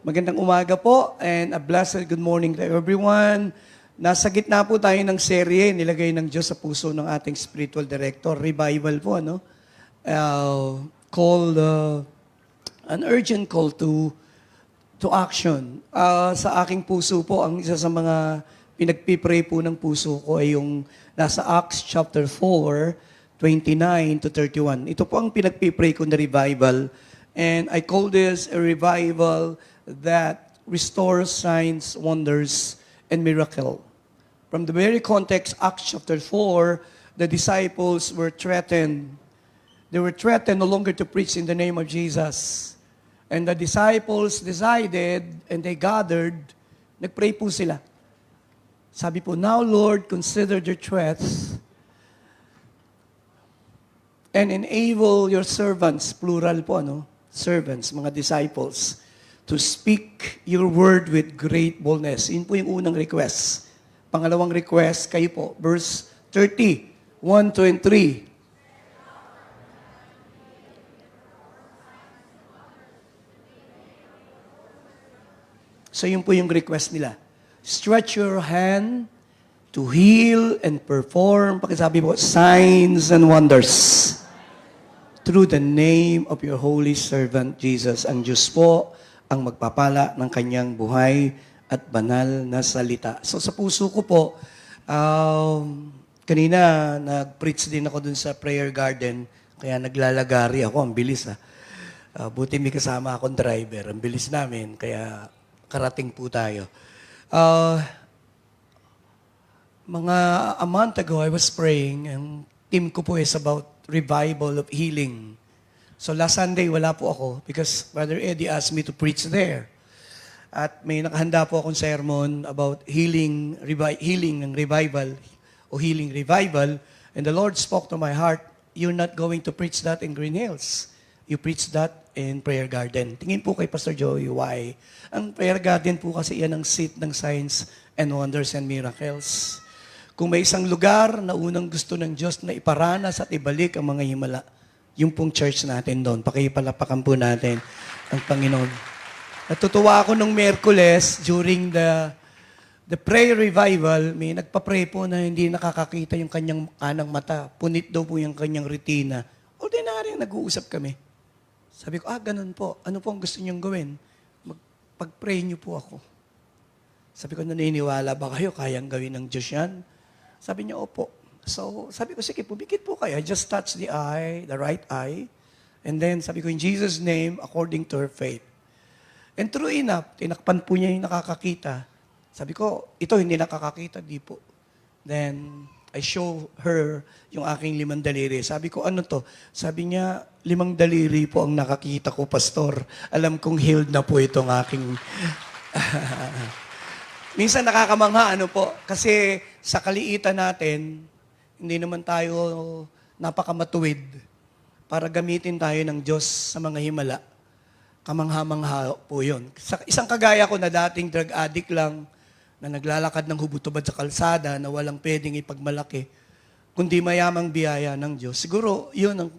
Magandang umaga po and a blessed good morning to everyone. Nasa gitna po tayo ng serye, nilagay ng Diyos sa puso ng ating spiritual director, revival po, ano? Called, an urgent call to action. Sa aking puso po, ang isa sa mga pinagpipray po ng puso ko ay yung nasa Acts chapter 4, 29 to 31. Ito po ang pinagpipray ko na revival. And I call this a revival that restores signs, wonders, and miracle. From the very context, Acts chapter 4, the disciples were threatened. They were threatened no longer to preach in the name of Jesus. And the disciples decided, and they gathered, nagpray po sila. Sabi po, now Lord, consider their threats and enable your servants, plural po, ano? Servants, mga disciples, to speak your word with great boldness. Yun po yung unang request. Pangalawang request, kayo po, verse 30, 1, 2, and 3. So yun po yung request nila. Stretch your hand to heal and perform, pakisabi po, signs and wonders through the name of your holy servant Jesus. Ang Diyos po ang magpapala ng kanyang buhay at banal na salita. So sa puso ko po, kanina nag-preach din ako dun sa prayer garden, kaya naglalagari ako, ang bilis buti may kasama akong driver, ang bilis namin, kaya karating po tayo. Mga a month ago, I was praying, and team ko po is about revival of healing. So last Sunday, wala po ako because Brother Eddie asked me to preach there. At may nakahanda po akong sermon about healing ng revival o healing revival. And the Lord spoke to my heart, you're not going to preach that in Green Hills. You preach that in Prayer Garden. Tingin po kay Pastor Joey, why? Ang Prayer Garden po kasi yan ang seat ng signs and wonders and miracles. Kung may isang lugar na unang gusto ng Diyos na iparanas at ibalik ang mga himala, yung pong church natin doon. Pakipalapakan po natin ang Panginoon. Natutuwa ako nung Miyerkules during the prayer revival, may nagpa-pray po na hindi nakakakita yung kanyang kanang mata. Punit daw po yung kanyang retina. Ordinary, nag-uusap kami. Sabi ko, ganun po. Ano po ang gusto niyong gawin? Pag-pray niyo po ako. Sabi ko, naniniwala ba kayo? Kayang gawin ng Diyos yan? Sabi niya, opo. So, sabi ko, sige, pumikit po kayo. I just touch the eye, the right eye. And then, sabi ko, in Jesus' name, according to her faith. And true enough, tinakpan po niya yung nakakakita. Sabi ko, ito hindi nakakakita, di po. Then, I show her yung aking 5 daliri. Sabi ko, ano to? Sabi niya, 5 daliri po ang nakakita ko, Pastor. Alam kong healed na po itong aking... Minsan nakakamangha, ano po, kasi sa kaliitan natin, hindi naman tayo napakamatuwid para gamitin tayo ng Diyos sa mga himala. Kamangha-mangha po yun. Isang kagaya ko na dating drug addict lang, na naglalakad ng hubot-tubad sa kalsada, na walang pwedeng ipagmalaki, kundi mayamang biyaya ng Diyos. Siguro, yun ang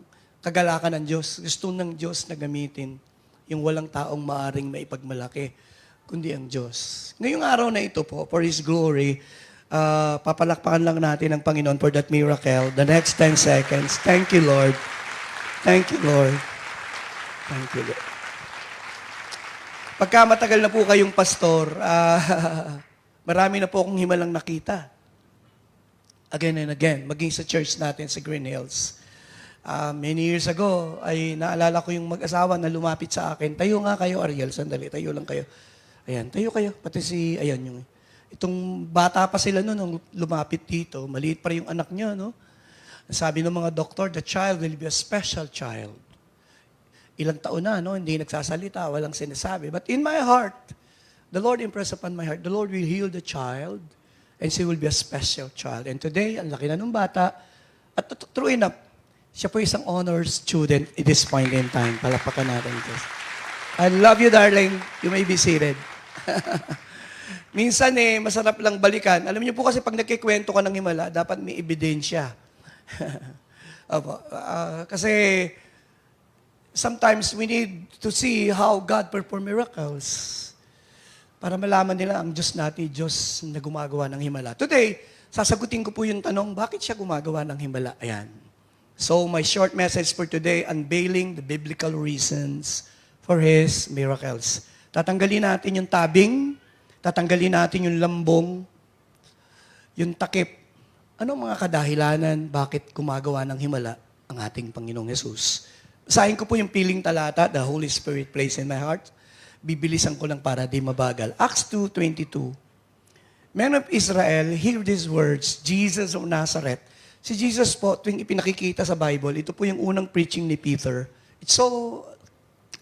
kagalakan ng Diyos. Gusto ng Diyos na gamitin yung walang taong maaring maipagmalaki, kundi ang Diyos. Ngayong araw na ito po, for His glory, papalakpakan lang natin ang Panginoon for that miracle. The next 10 seconds. Thank you, Lord. Thank you, Lord. Thank you, Lord. Pagka matagal na po kayong pastor, marami na po akong himalang nakita. Again and again, maging sa church natin sa Green Hills. Many years ago, ay naalala ko yung mag-asawa na lumapit sa akin. Tayo nga kayo, Ariel, sandali. Tayo lang kayo. Ayan, tayo kayo. Pati yung... Itong bata pa sila noon nung lumapit dito, maliit pa rin yung anak niya, no? Sabi ng mga doktor, the child will be a special child. Ilang taon na, no? Hindi nagsasalita, walang sinasabi. But in my heart, the Lord impressed upon my heart, the Lord will heal the child and she will be a special child. And today, ang laki na nung bata, at true enough, siya po isang honor student at this point in time. Palapakan natin ito. I love you, darling. You may be seated. Minsan masarap lang balikan. Alam niyo po kasi pag nagkikwento ka ng himala, dapat may ebidensya. Kasi sometimes we need to see how God perform miracles. para malaman nila ang Diyos natin, Diyos na gumagawa ng himala. Today, sasagutin ko po yung tanong, bakit siya gumagawa ng himala? Ayan. So, my short message for today, unveiling the biblical reasons for His miracles. Tatanggalin natin yung tabing, tatanggalin natin yung lambong, yung takip. Anong mga kadahilanan, bakit gumagawa ng himala ang ating Panginoong Jesus? Basahin ko po yung piling talata, the Holy Spirit placed in my heart. Bibilisan ko lang para di mabagal. Acts 2:22. Men of Israel, hear these words, Jesus of Nazareth. Si Jesus po, tuwing ipinakikita sa Bible, ito po yung unang preaching ni Peter. It's so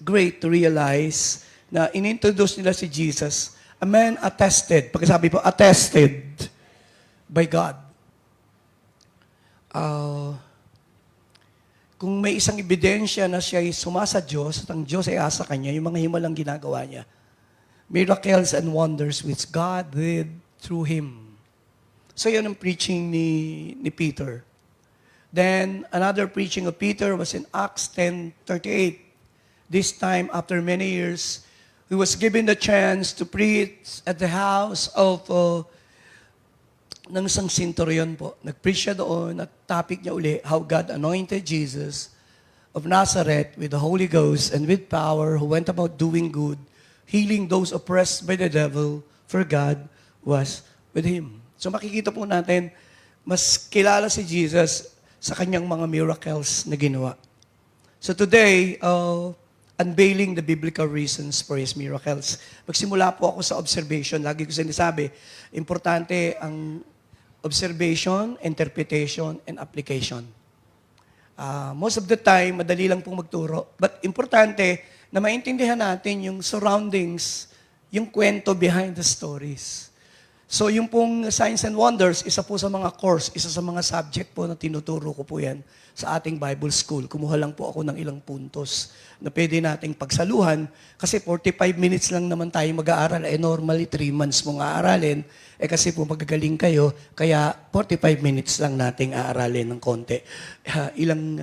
great to realize na inintroduce nila si Jesus, a man attested, pagkasabi po, attested by God. Kung may isang ebidensya na siya ay sumasa Diyos at ang Diyos ay asa kanya, yung mga himalang ginagawa niya. Miracles and wonders which God did through Him. So yun ang preaching ni Peter. Then, another preaching of Peter was in Acts 10:38. This time, after many years, he was given the chance to preach at the house of ng isang centurion po. Nag-preach siya doon at topic niya uli, how God anointed Jesus of Nazareth with the Holy Ghost and with power, who went about doing good, healing those oppressed by the devil, for God was with Him. So makikita po natin, mas kilala si Jesus sa kanyang mga miracles na ginawa. So today, unveiling the biblical reasons for His miracles. Magsimula po ako sa observation. Lagi ko sinasabi, importante ang observation, interpretation, and application. Most of the time, madali lang pong magturo. But importante na maintindihan natin yung surroundings, yung kwento behind the stories. So yung pong Signs and Wonders, isa po sa mga course, isa sa mga subject po na tinuturo ko po yan sa ating Bible School. Kumuha lang po ako ng ilang puntos na pwede nating pagsaluhan kasi 45 minutes lang naman tayo mag-aaral. Normally 3 months mong aaralin. Kasi po magagaling kayo, kaya 45 minutes lang nating aaralin ng konti. Ilang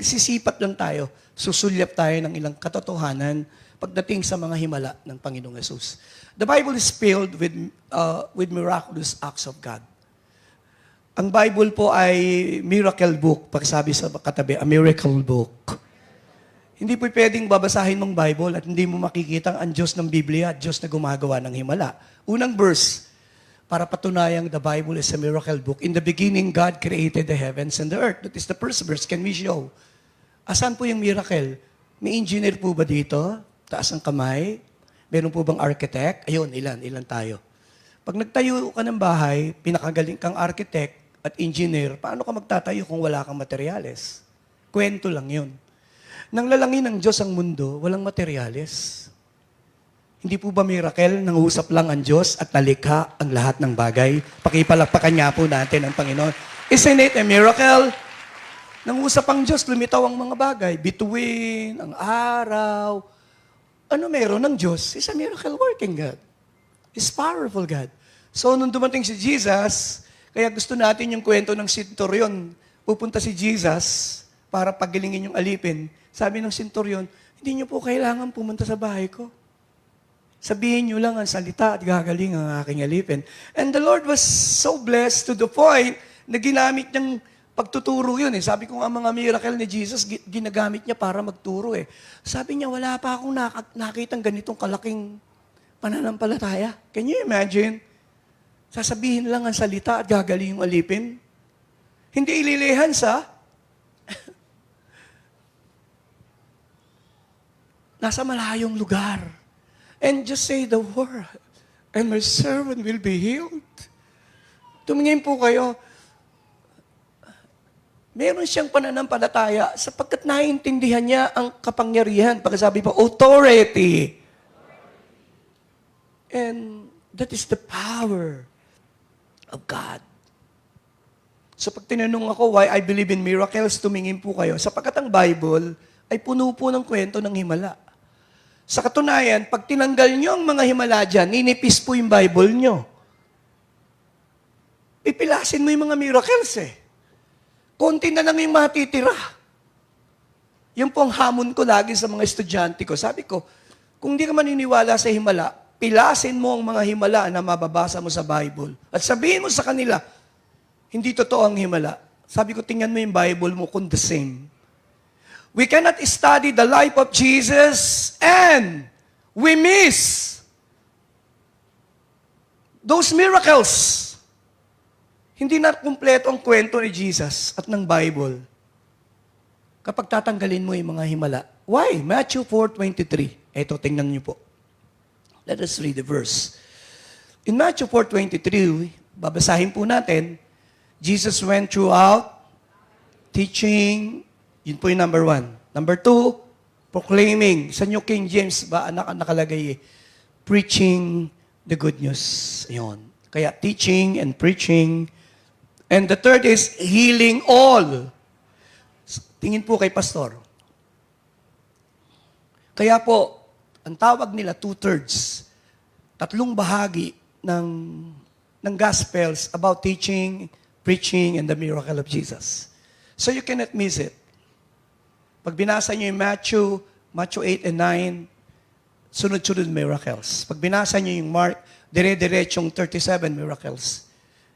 sisipat lang tayo, susulyap tayo ng ilang katotohanan pagdating sa mga himala ng Panginoong Yesus. The Bible is filled with miraculous acts of God. Ang Bible po ay miracle book. Pagsabi sa katabi, a miracle book. Hindi po pwedeng babasahin mong Bible at hindi mo makikita ang Diyos ng Biblia at Diyos na gumagawa ng himala. Unang verse, para patunayang the Bible is a miracle book. In the beginning, God created the heavens and the earth. That is the first verse. Can we show? Asan po yung miracle? May engineer po ba dito? Taas ang kamay? Meron po bang architect? Ayun, ilan tayo. Pag nagtayo ka ng bahay, pinakagaling kang architect at engineer, paano ka magtatayo kung wala kang materyales? Kwento lang yun. Nang lalangin ng Diyos ang mundo, walang materyales. Hindi po ba miracle? Nangusap lang ang Diyos at nalikha ang lahat ng bagay. Pakipalakpakan nga po natin ang Panginoon. Isn't it a miracle? Nangusap ang Diyos, lumitaw ang mga bagay. Bituin, ang araw. Ano meron ng Diyos? It's a miracle working God. It's powerful God. So, nung dumating si Jesus, kaya gusto natin yung kwento ng centurion. Pupunta si Jesus para pagalingin yung alipin. Sabi ng centurion, hindi niyo po kailangan pumunta sa bahay ko. Sabihin niyo lang ang salita at gagaling ang aking alipin. And the Lord was so blessed to the point na ginamit niyang pagtuturo yun. Sabi ko ang mga miracle ni Jesus, ginagamit niya para magturo. Sabi niya, wala pa akong nakitang ganitong kalaking pananampalataya. Can you imagine? Sasabihin lang ang salita at gagaling yung alipin. Hindi ililihan sa nasa malayong lugar. And just say the word, and my servant will be healed. Tumingin po kayo. Meron siyang pananampalataya sapagkat naiintindihan niya ang kapangyarihan. Pagkasabi pa, authority. And that is the power of God. So pag tinanong ako why I believe in miracles, tumingin po kayo. Sapagkat ang Bible ay puno po ng kwento ng himala. Sa katunayan, pag tinanggal nyo ang mga himala dyan, ninipis po yung Bible nyo. Pipilasin mo yung mga miracles Konti na lang yung matitira. Yung pong hamon ko lagi sa mga estudyante ko. Sabi ko, kung di ka maniniwala sa himala, pilasin mo ang mga himala na mababasa mo sa Bible. At sabihin mo sa kanila, hindi totoo ang himala. Sabi ko, tingnan mo yung Bible mo kung the same. We cannot study the life of Jesus and we miss those miracles. Hindi na kumpleto ang kwento ni Jesus at ng Bible kapag tatanggalin mo yung mga himala. Why? Matthew 4:23. Ito, tingnan niyo po. Let us read the verse. In Matthew 4:23, babasahin po natin, Jesus went throughout teaching. Yun po yung number 1. Number 2, proclaiming. Sa New King James ba nakalagay preaching the good news. Ayun. Kaya teaching and preaching. And the third is healing all. Tingin po kay pastor. Kaya po, ang tawag nila 2/3. 3 bahagi ng Gospels about teaching, preaching, and the miracle of Jesus. So you cannot miss it. Pag binasa niyo yung Matthew 8 and 9, sunod-sunod miracles. Pag binasa niyo yung Mark, dire-diretsong 37 miracles.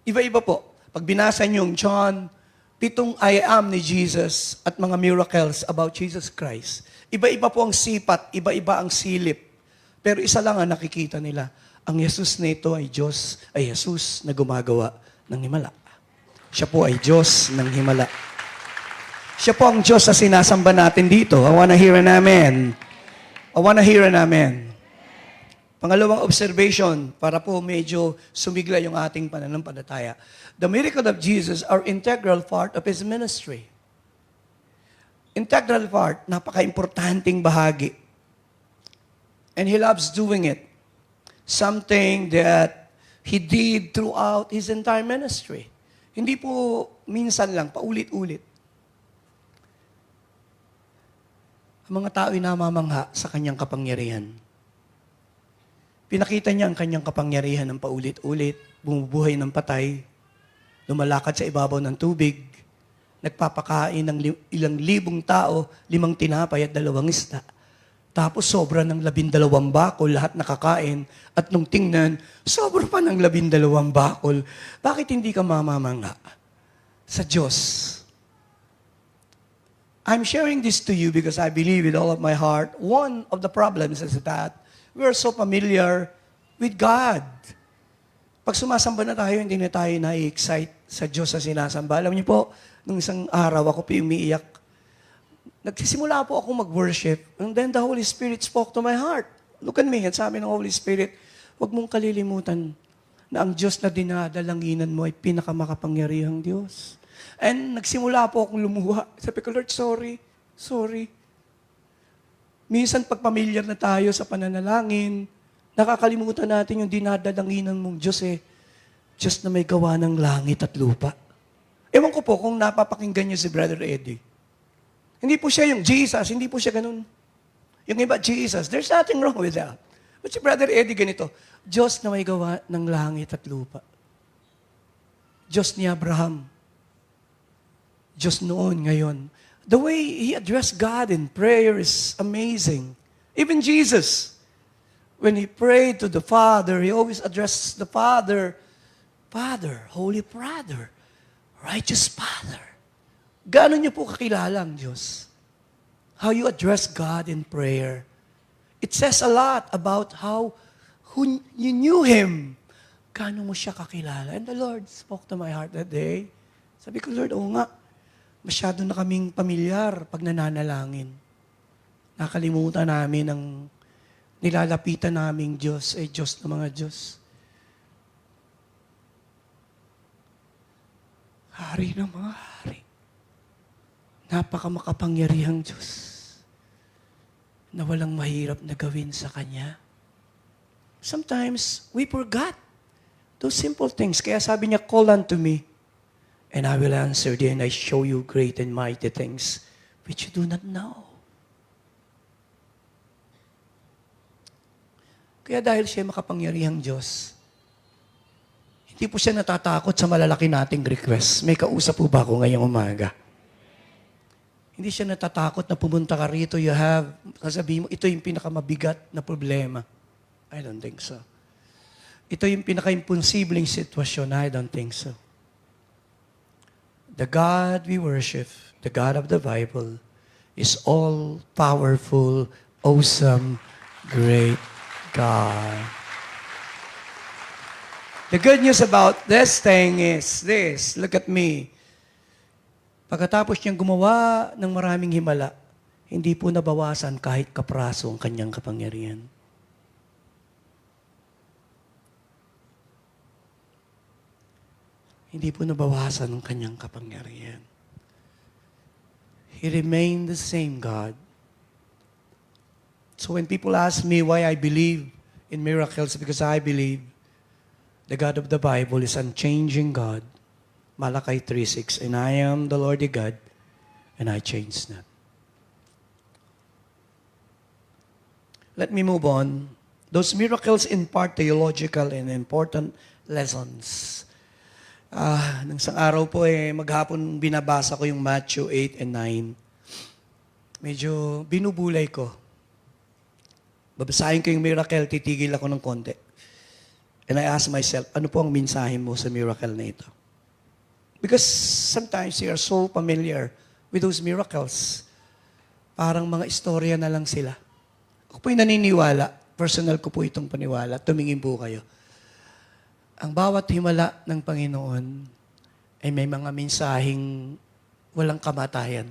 Iba-iba po. Pag binasa niyo yung John, 7 I am ni Jesus at mga miracles about Jesus Christ. Iba-iba po ang sipat, iba-iba ang silip. Pero isa lang ang nakikita nila. Ang Jesus na ito ay Diyos, ay Jesus na gumagawa ng himala. Siya po ay Diyos ng himala. Siya po ang Diyos na sinasamba natin dito. I wanna hear an amen. I wanna hear an amen. Pangalawang observation, para po medyo sumigla yung ating pananampalataya. The miracle of Jesus are integral part of His ministry. Integral part, napaka-importanting bahagi. And He loves doing it. Something that He did throughout His entire ministry. Hindi po minsan lang, paulit-ulit. Ang mga tao'y namamangha sa kanyang kapangyarihan. Pinakita niya ang kanyang kapangyarihan ng paulit-ulit, bumubuhay ng patay, lumalakad sa ibabaw ng tubig, nagpapakain ng ilang libong tao, 5 tinapay at 2 isda. Tapos sobra ng 12 bakol, lahat nakakain. At nung tingnan, sobra pa ng 12 bakol. Bakit hindi ka mamamangha sa Diyos? I'm sharing this to you because I believe with all of my heart, one of the problems is that we are so familiar with God. Pag sumasamba na tayo, hindi na tayo na-excite sa Diyos sa sinasamba. Alam niyo po, nung isang araw ako po umiiyak, nagsisimula po ako mag-worship, and then the Holy Spirit spoke to my heart. Look at me, at sabi ng Holy Spirit, huwag mong kalilimutan na ang Diyos na dinadalanginan mo ay pinakamakapangyarihang Diyos. And nagsimula po akong lumuha. Sabi ko, Lord, sorry. Minsan pag pamilyar na tayo sa pananalangin, nakakalimutan natin yung dinadalanginan mong Diyos Diyos na may gawa ng langit at lupa. Ewan ko po kung napapakinggan niyo si Brother Eddie. Hindi po siya yung Jesus, hindi po siya ganun. Yung iba, Jesus, there's nothing wrong with that. But si Brother Eddie ganito, Diyos na may gawa ng langit at lupa. Diyos ni Abraham. Diyos noon, ngayon. The way He addressed God in prayer is amazing. Even Jesus, when He prayed to the Father, He always addressed the Father, Father, Holy Father, Righteous Father. Gaano niyo po kakilala ang Diyos? How you address God in prayer. It says a lot about who you knew Him. Gaano mo siya kakilala? And the Lord spoke to my heart that day. Sabi ko, Lord, oo nga, masyado na kaming pamilyar pag nananalangin. Nakalimutan namin ang nilalapitan naming Diyos ay Diyos ng mga Diyos. Hari ng mga hari. Napakamakapangyarihang Diyos na walang mahirap na gawin sa Kanya. Sometimes, we forgot those simple things. Kaya sabi niya, call unto me, and I will answer thee, and I show you great and mighty things which you do not know. Kaya dahil siya makapangyarihang Diyos, hindi po siya natatakot sa malalaki nating request. May kausap po ba ako ngayong umaga? Hindi siya natatakot na pumunta ka rito, sasabihin mo, ito yung pinakamabigat na problema. I don't think so. Ito yung pinaka-imposibleng sitwasyon. I don't think so. The God we worship, the God of the Bible, is all-powerful, awesome, great God. The good news about this thing is this. Look at me. Pagkatapos niyang gumawa ng maraming himala, hindi po nabawasan kahit kapraso ang kanyang kapangyarihan. Hindi po nabawasan ang kanyang kapangyarihan. He remained the same God. So when people ask me why I believe in miracles, because I believe the God of the Bible is unchanging God. Malachi 3:6, and I am the Lord your God, and I change not. Let me move on. Those miracles impart theological and important lessons. Nang isang araw po maghapon binabasa ko yung Matthew 8 and 9. Medyo binubulay ko. Babasahin ko yung miracle, titigil ako ng konti. And I ask myself, ano po ang mensahe mo sa miracle na ito? Because sometimes we are so familiar with those miracles. Parang mga istorya na lang sila. Ako po'y naniniwala, personal ko po itong paniwala, tumingin po kayo. Ang bawat himala ng Panginoon ay may mga mensaheng walang kamatayan.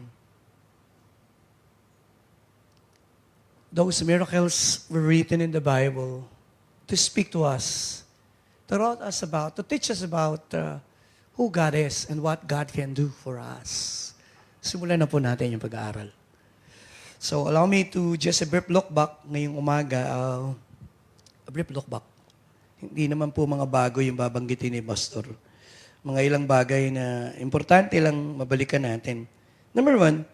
Those miracles were written in the Bible to speak to us, to teach us about who God is and what God can do for us. Simulan na po natin yung pag-aaral. So allow me to just a brief look back ngayong umaga. A brief look back. Hindi naman po mga bago yung babanggitin ni Pastor. Mga ilang bagay na importante lang mabalikan natin. Number one,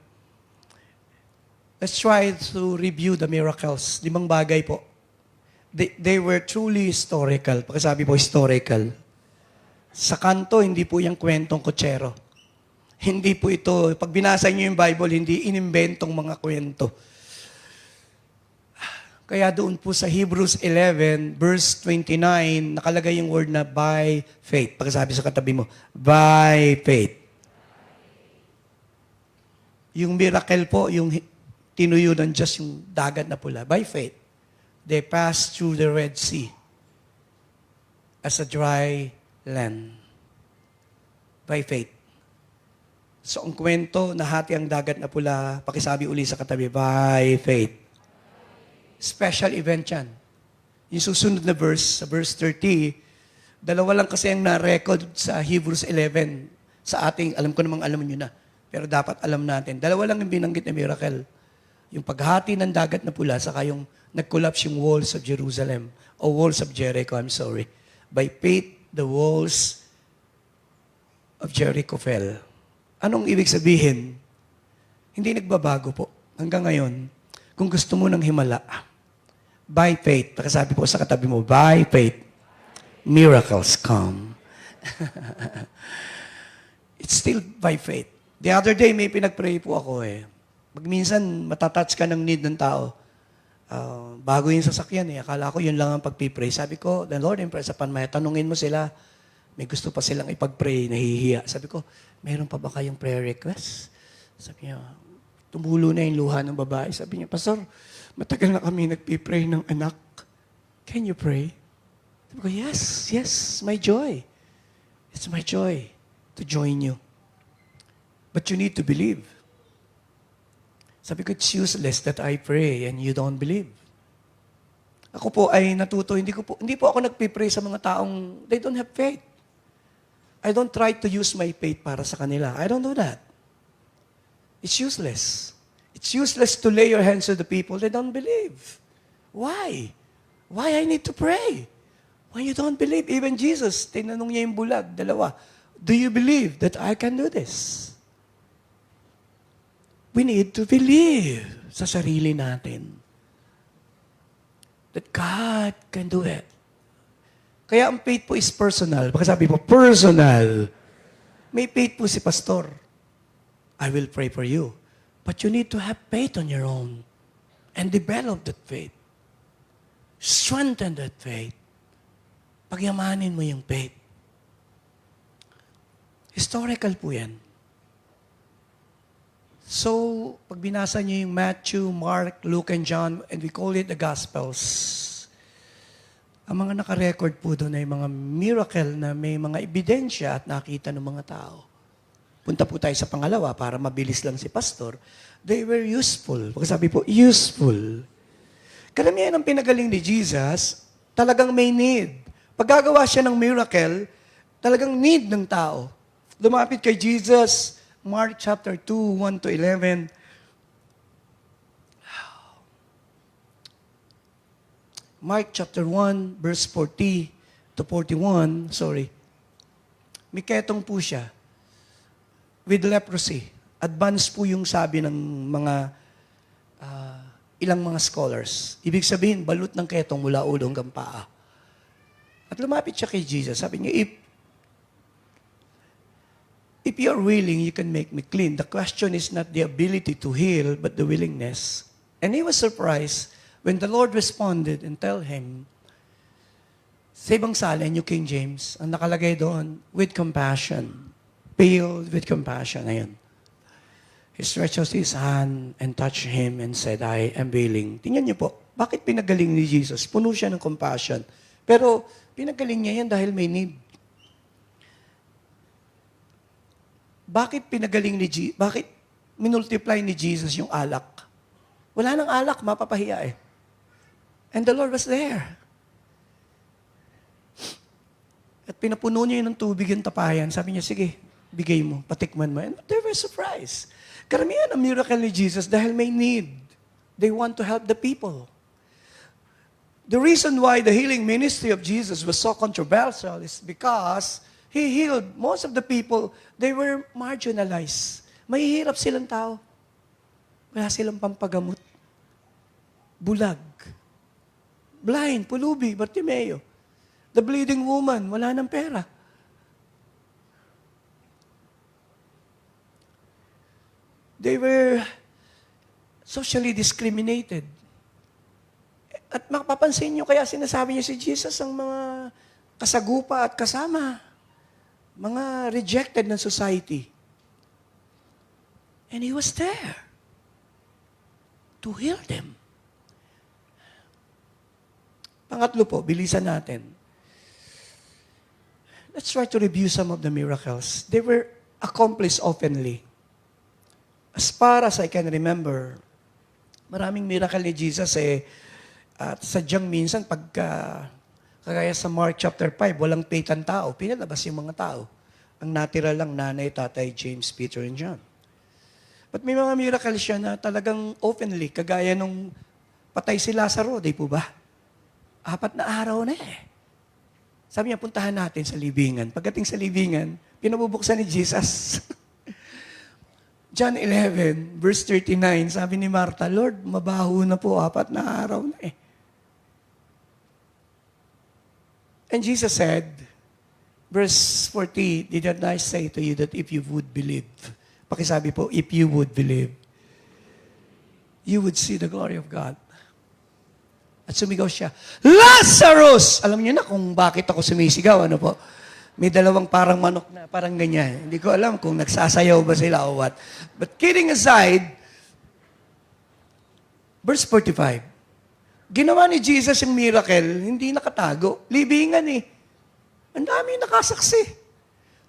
let's try to review the miracles. 5 bagay po. They were truly historical. Pagkasabi po, historical. Sa kanto, hindi po yung kwentong kutsero. Hindi po ito, pag binasa niyo yung Bible, hindi inimbentong mga kwento. Kaya doon po sa Hebrews 11, verse 29, nakalagay yung word na by faith. Pagkasabi sa katabi mo, by faith. Yung miracle po, yung tinuyo ng Diyos yung dagat na pula, by faith. They passed through the Red Sea as a dry land. By faith. So ang kwento, nahati ang dagat na pula, pakisabi uli sa katabi, by faith. Special event yan. Yung susunod na verse, sa verse 30, dalawa lang kasi ang na-record sa Hebrews 11 sa ating, alam ko namang alam nyo na, pero dapat alam natin. Dalawa lang yung binanggit na miracle. Yung paghati ng dagat na pula, saka yung nag-collapse yung walls of Jerusalem, o walls of Jericho, I'm sorry. By faith, the walls of Jericho fell. Anong ibig sabihin? Hindi nagbabago po. Hanggang ngayon, kung gusto mo ng himala, by faith, pagkasabi po sa katabi mo, by faith, miracles come. It's still by faith. The other day, may pinag-pray po ako Pag minsan, matatouch ka ng need ng tao. Bago yung sasakyan akala ko yun lang ang pagpipray. Sabi ko, the Lord impress upon my, tanungin mo sila, may gusto pa silang ipag-pray, nahihiya. Sabi ko, meron pa ba kayong prayer request? Sabi niya, tumulo na yung luha ng babae. Sabi niya, Pastor, matagal na kami nagpipray ng anak. Can you pray? Sabi ko, yes, my joy. It's my joy to join you. But you need to believe. Sabi ko, it's useless that I pray and you don't believe. Ako po ay natuto, hindi po ako nagpipray sa mga taong they don't have faith. I don't try to use my faith para sa kanila. I don't do that. It's useless. It's useless to lay your hands on the people that don't believe. Why? Why I need to pray? When you don't believe, even Jesus, tinanong niya yung bulag, dalawa, do you believe that I can do this? We need to believe sa sarili natin that God can do it. Kaya ang faith po is personal. Baka sabi po, personal. May faith po si pastor. I will pray for you. But you need to have faith on your own and develop that faith. Strengthen that faith. Pagyamanin mo yung faith. Historical po yan. So, pag binasa niyo yung Matthew, Mark, Luke, and John, and we call it the Gospels, ang mga nakarecord po doon ay mga miracle na may mga ebidensya at nakita ng mga tao. Punta po tayo sa pangalawa para mabilis lang si Pastor. They were useful. Pagkasabi po, useful. Karamihan ng pinagaling ni Jesus, talagang may need. Pag gagawa siya ng miracle, talagang need ng tao. Lumapit kay Jesus, Mark chapter 2, 1 to 11. Mark chapter 1, verse 40 to 41, may ketong po siya with leprosy. Advanced po yung sabi ng mga ilang mga scholars. Ibig sabihin, balot ng ketong mula ulo hanggang paa. At lumapit siya kay Jesus. Sabi niya, if you are willing, you can make me clean. The question is not the ability to heal, but the willingness. And he was surprised when the Lord responded and tell him, sa ibang salin, New King James, ang nakalagay doon, with compassion. Filled with compassion. Ayun. He stretched out his hand and touched him and said, I am willing. Tingnan niyo po, bakit pinagaling ni Jesus? Puno siya ng compassion. Pero pinagaling niya yan dahil may need. Bakit pinagaling ni Jesus? Bakit minultiply ni Jesus yung alak? Wala nang alak, mapapahiya eh. And the Lord was there. At pinapuno niya yun ng tubig yung tapayan. Sabi niya, sige, bigay mo, patikman mo. And they were surprised. Karamihan ang miracle ni Jesus dahil may need. They want to help the people. The reason why the healing ministry of Jesus was so controversial is because He healed most of the people. They were marginalized. Mahihirap silang tao. Wala silang pampagamot. Bulag. Blind, pulubi, Bartimeo. The bleeding woman, wala ng pera. They were socially discriminated. At mapapansin nyo, kaya sinasabi niya si Jesus ang mga kasagupa at kasama. Mga rejected ng society. And He was there to heal them. Pangatlo po, bilisan natin. Let's try to review some of the miracles. They were accomplished openly. As far as I can remember, maraming miracle ni Jesus at sadyang minsan kagaya sa Mark chapter 5, walang faith ang tao, pinalabas yung mga tao. Ang natira lang nanay, tatay, James, Peter, and John. But may mga miracle siya na talagang openly, kagaya nung patay si Lazaro, di po ba? 4 na araw na eh. Sabi niya, puntahan natin sa libingan. Pagdating sa libingan, pinabubuksan ni Jesus. John 11, verse 39, sabi ni Martha, Lord, mabaho na po, 4 na araw na eh. And Jesus said, verse 40, did not I say to you that if you would believe, pakisabi po, if you would believe, you would see the glory of God. At sumigaw siya, Lazarus! Alam niyo na kung bakit ako sumisigaw, ano po? May dalawang parang manok na parang ganyan. Hindi ko alam kung nagsasayaw ba sila o what. But kidding aside, verse 45, ginawa ni Jesus yung miracle, hindi nakatago. Libingan eh. Ang dami nakasaksi.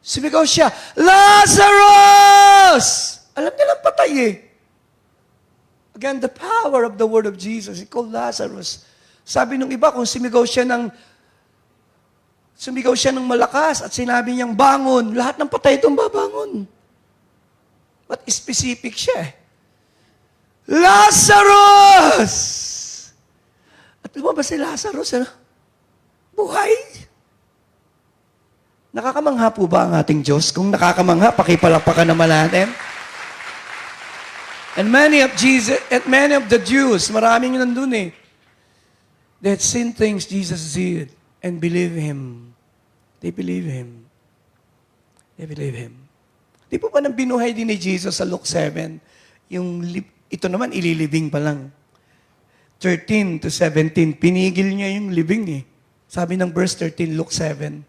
Sumigaw siya, Lazarus! Alam nilang patay eh. Again, the power of the word of Jesus. He called Lazarus. Sabi nung iba, kung sumigaw siya ng malakas at sinabi niyang bangon, lahat ng patay itong babangon. But specific siya eh. Lazarus! At lumabas si Lazarus, ano? Buhay. Nakakamangha po ba ang ating Diyos? Kung nakakamangha, pakipalapakan naman natin. And many of the Jews, maraming nandun eh, they had seen things Jesus did and believe Him. They believe Him. They believe Him. Di po ba nang binuhay din ni Jesus sa Luke 7? Ito naman, ililibing pa lang. 13 to 17, pinigil niya yung living eh. Sabi ng verse 13, Luke 7,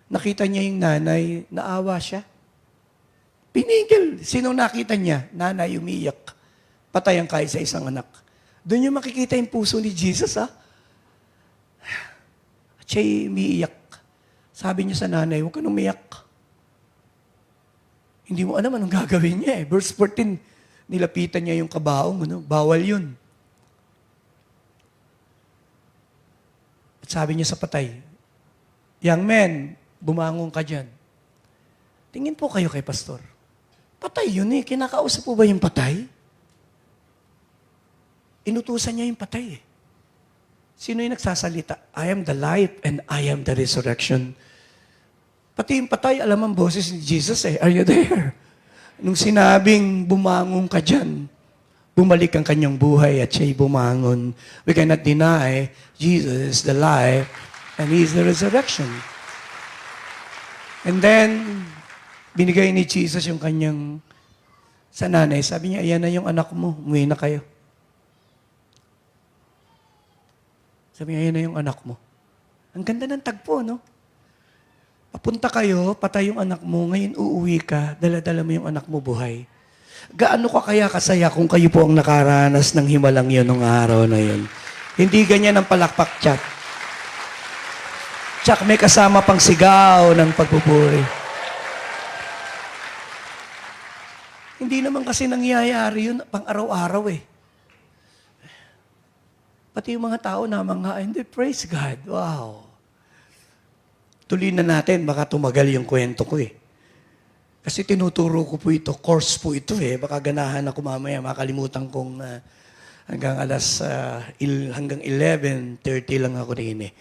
nakita niya yung nanay, naawa siya. Pinigil. Sino nakita niya? Nanay umiyak. Patay ang kaisa-isang anak. Doon yung makikita yung puso ni Jesus, ha? At siya'y umiiyak. Sabi niya sa nanay, huwag ka nang umiyak. Hindi mo alam anong gagawin niya eh. Verse 14, nilapitan niya yung kabaong. Ano? Bawal yun. At sabi niya sa patay, young man, bumangon ka dyan. Tingin po kayo kay pastor. Patay yun eh. Kinakausap po ba yung patay? Inutusan niya yung patay eh. Sino yung nagsasalita? I am the life and I am the resurrection. Pati yung patay, alam ang boses ni Jesus eh. Are you there? Nung sinabing bumangon ka dyan, bumalik ang kanyang buhay at siya'y bumangon. We cannot deny Jesus is the life and He is the resurrection. And then, binigay ni Jesus yung kanyang sa nanay. Sabi niya, ayan na yung anak mo, umuwi na kayo. Sabi niya, ayan na yung anak mo. Ang ganda ng tagpo, no? Papunta kayo, patay yung anak mo, ngayon uuwi ka, dala-dala mo yung anak mo buhay. Gaano ka kaya kasaya kung kayo po ang nakaranas ng himalang yun nung araw na yun? Hindi ganyan ang palakpak, Chuck. Chuck, may kasama pang sigaw ng pagpupuri. Hindi naman kasi nangyayari yun pang araw-araw eh. Pati yung mga tao na mga, hindi, praise God. Wow. Tuloy na natin, baka tumagal yung kwento ko eh. Kasi tinuturo ko po ito, course po ito eh. Baka ganahan ako mamaya, makalimutan kong hanggang 11:30 lang ako rin eh.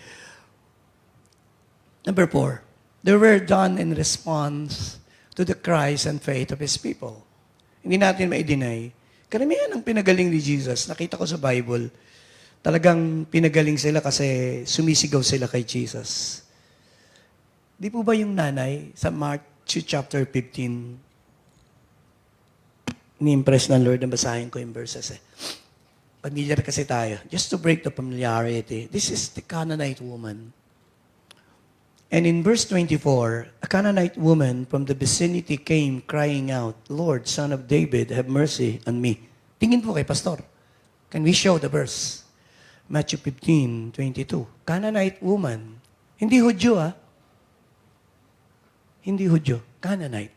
Number 4, they were done in response to the cries and faith of His people. Hindi natin ma-deny. Karamihan ng pinagaling ni Jesus, nakita ko sa Bible, talagang pinagaling sila kasi sumisigaw sila kay Jesus. Di po ba yung nanay sa Matthew chapter 15, ni-impress ng Lord na basahin ko yung verses eh. Familiar kasi tayo. Just to break the familiarity, this is the Canaanite woman. And in verse 24, a Canaanite woman from the vicinity came crying out, Lord, Son of David, have mercy on me. Tingin po kay Pastor. Can we show the verse? Matthew 15:22. Canaanite woman. Hindi Hudyo Hindi Hudyo. Canaanite.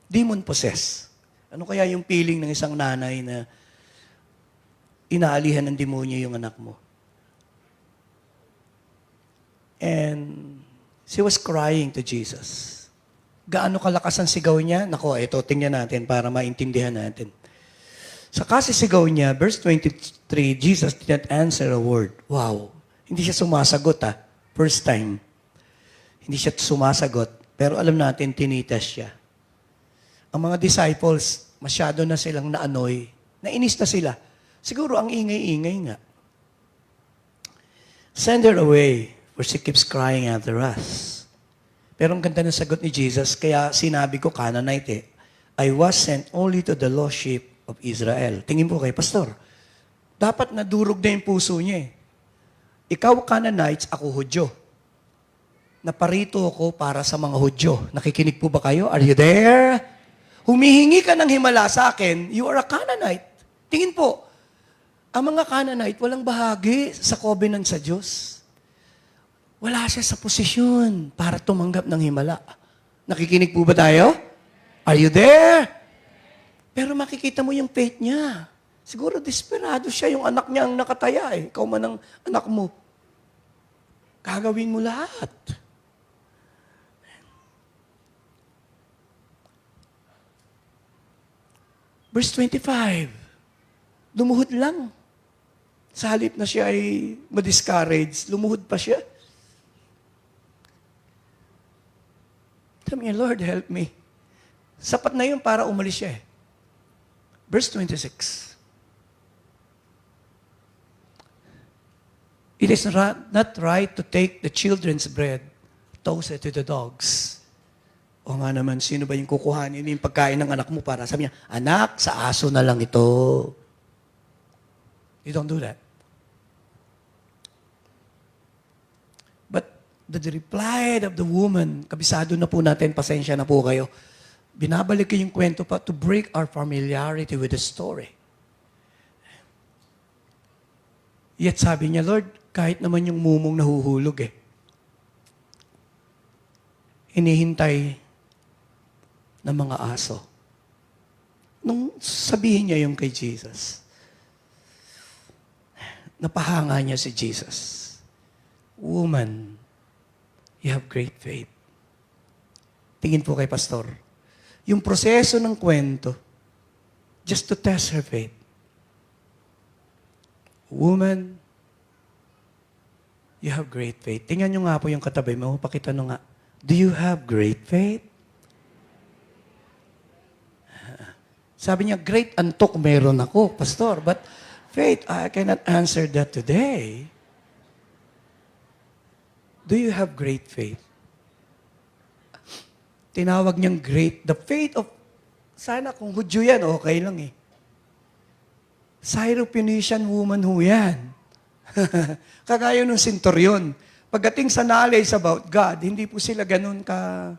Demon possessed. Ano kaya yung feeling ng isang nanay na inaalihan ng demonyo yung anak mo? And she was crying to Jesus. Gaano kalakas ang sigaw niya? Nako, ito, tingnan natin para maintindihan natin. Sa kasisigaw niya, verse 23, Jesus did not answer a word. Wow. Hindi siya sumasagot First time. Hindi siya sumasagot. Pero alam natin, tinitas siya. Ang mga disciples, masyado na silang naanoy. Nainis na sila. Siguro ang ingay-ingay nga. Send her away, for she keeps crying after us. Pero ang ganda ng sagot ni Jesus, kaya sinabi ko, Canaanite I was sent only to the lost sheep of Israel. Tingin po kay Pastor. Dapat nadurog na yung puso niya eh. Ikaw Canaanites, ako Hudyo. Naparito ako para sa mga Hudyo. Nakikinig po ba kayo? Are you there? Humihingi ka ng himala sa akin, you are a Canaanite. Tingin po, ang mga Canaanite walang bahagi sa covenant sa Diyos. Wala siya sa posisyon para tumanggap ng himala. Nakikinig po ba tayo? Are you there? Pero makikita mo yung faith niya. Siguro desperado siya, yung anak niya ang nakataya eh. Ikaw man ang anak mo. Gagawin mo lahat. Verse 25, lumuhod lang. Sa halip na siya ay ma-discourage, lumuhod pa siya. Sabi niya, Lord, help me. Sapat na yun para umalis siya eh. Verse 26. It is not right to take the children's bread, toss it to the dogs. O nga naman, sino ba yung kukuhanin yung pagkain ng anak mo para? Sabi niya, anak, sa aso na lang ito. You don't do that. The reply of the woman, kabisado na po natin, pasensya na po kayo. Binabalik ko yung kwento pa to break our familiarity with the story. Yet sabi niya, Lord, kahit naman yung mumong nahuhulog hinihintay ng mga aso. Nung sabihin niya yung kay Jesus, napahanga niya si Jesus. Woman, you have great faith. Tingin po kay Pastor. Yung proseso ng kwento, just to test her faith. Woman, you have great faith. Tingnan nyo nga po yung katabi mo. Pakita nyo nga. Do you have great faith? Sabi niya, great antok meron ako, Pastor. But faith, I cannot answer that today. Do you have great faith? Tinawag niyang great. The faith of, sana kung Hudyo yan, okay lang Syrophoenician woman ho yan. Kagaya nung centurion. Pagdating sa knowledge about God, hindi po sila ganun ka.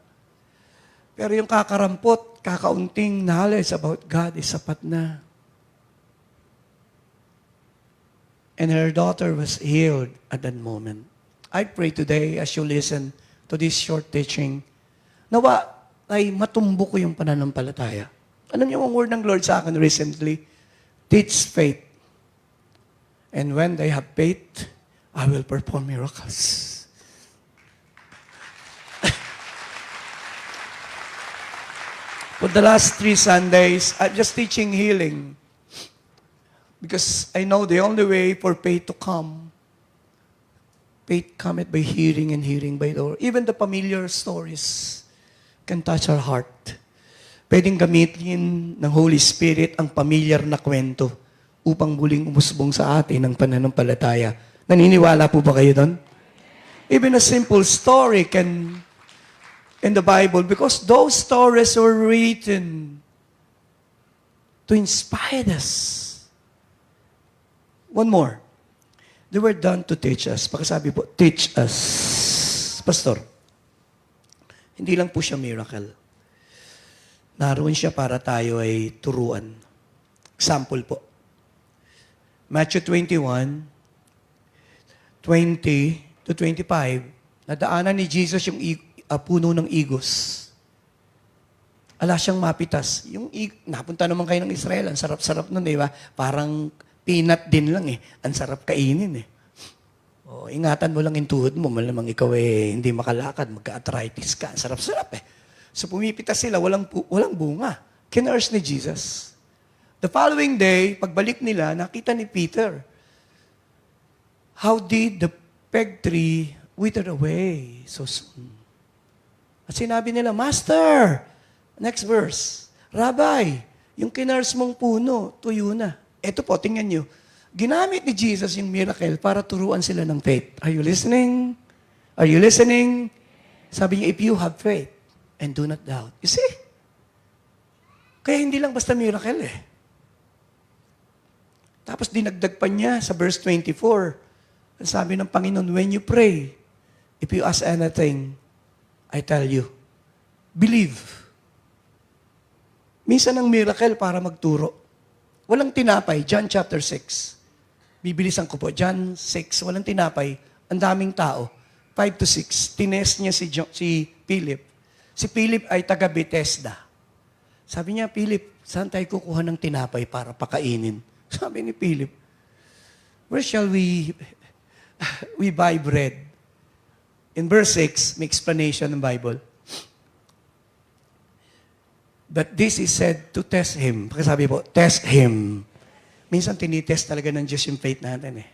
Pero yung kakarampot, kakaunting knowledge about God is sapat na. And her daughter was healed at that moment. I pray today as you listen to this short teaching, nawa ay matumbo ko yung pananampalataya. Ano yung word ng Lord sa akin recently? Teach faith. And when they have faith, I will perform miracles. For the last 3 Sundays, I'm just teaching healing. Because I know the only way for faith to come, faith cometh by hearing and hearing by the word. Even the familiar stories can touch our heart. Pwedeng gamitin ng Holy Spirit ang familiar na kwento upang muling umusbong sa atin ang pananampalataya. Naniniwala po ba kayo doon? Even a simple story can, in the Bible, because those stories were written to inspire us. One more. They were done to teach us. Pagkasabi po, teach us. Pastor, hindi lang po siya miracle. Naroon siya para tayo ay turuan. Example po. Matthew 21, 20 to 25, nadaanan ni Jesus yung puno ng igos. Ala siyang mapitas. Napunta naman kayo ng Israel, ang sarap-sarap nun, di ba? Parang peanut din lang Ang sarap kainin O, ingatan mo lang yung tuhod mo, malamang ikaw hindi makalakad, magka-arthritis ka. Ang sarap-sarap So pumipitas sila, walang bunga. Kinurse ni Jesus. The following day, pagbalik nila, nakita ni Peter, how did the fig tree wither away so soon? At sinabi nila, Master, next verse, Rabbi, yung kinurse mong puno, tuyo na. Eto po, tingnan nyo. Ginamit ni Jesus yung miracle para turuan sila ng faith. Are you listening? Are you listening? Sabi niya, if you have faith and do not doubt. You see? Kaya hindi lang basta miracle Tapos dinagdag pa niya sa verse 24. Ang sabi ng Panginoon, when you pray, if you ask anything, I tell you, believe. Minsan ang miracle para magturo. Walang tinapay, John chapter 6. Bibilisan ko po, John 6, walang tinapay, ang daming tao. 5 to 6, tinest niya si Philip. Si Philip ay taga Bethesda. Sabi niya, Philip, saan tayo kukuha ng tinapay para pakainin? Sabi ni Philip, where shall we buy bread? In verse 6, may explanation ng Bible. But this is said to test him. Pagkasabi po, test him. Minsan tinitest talaga ng Diyos yung faith natin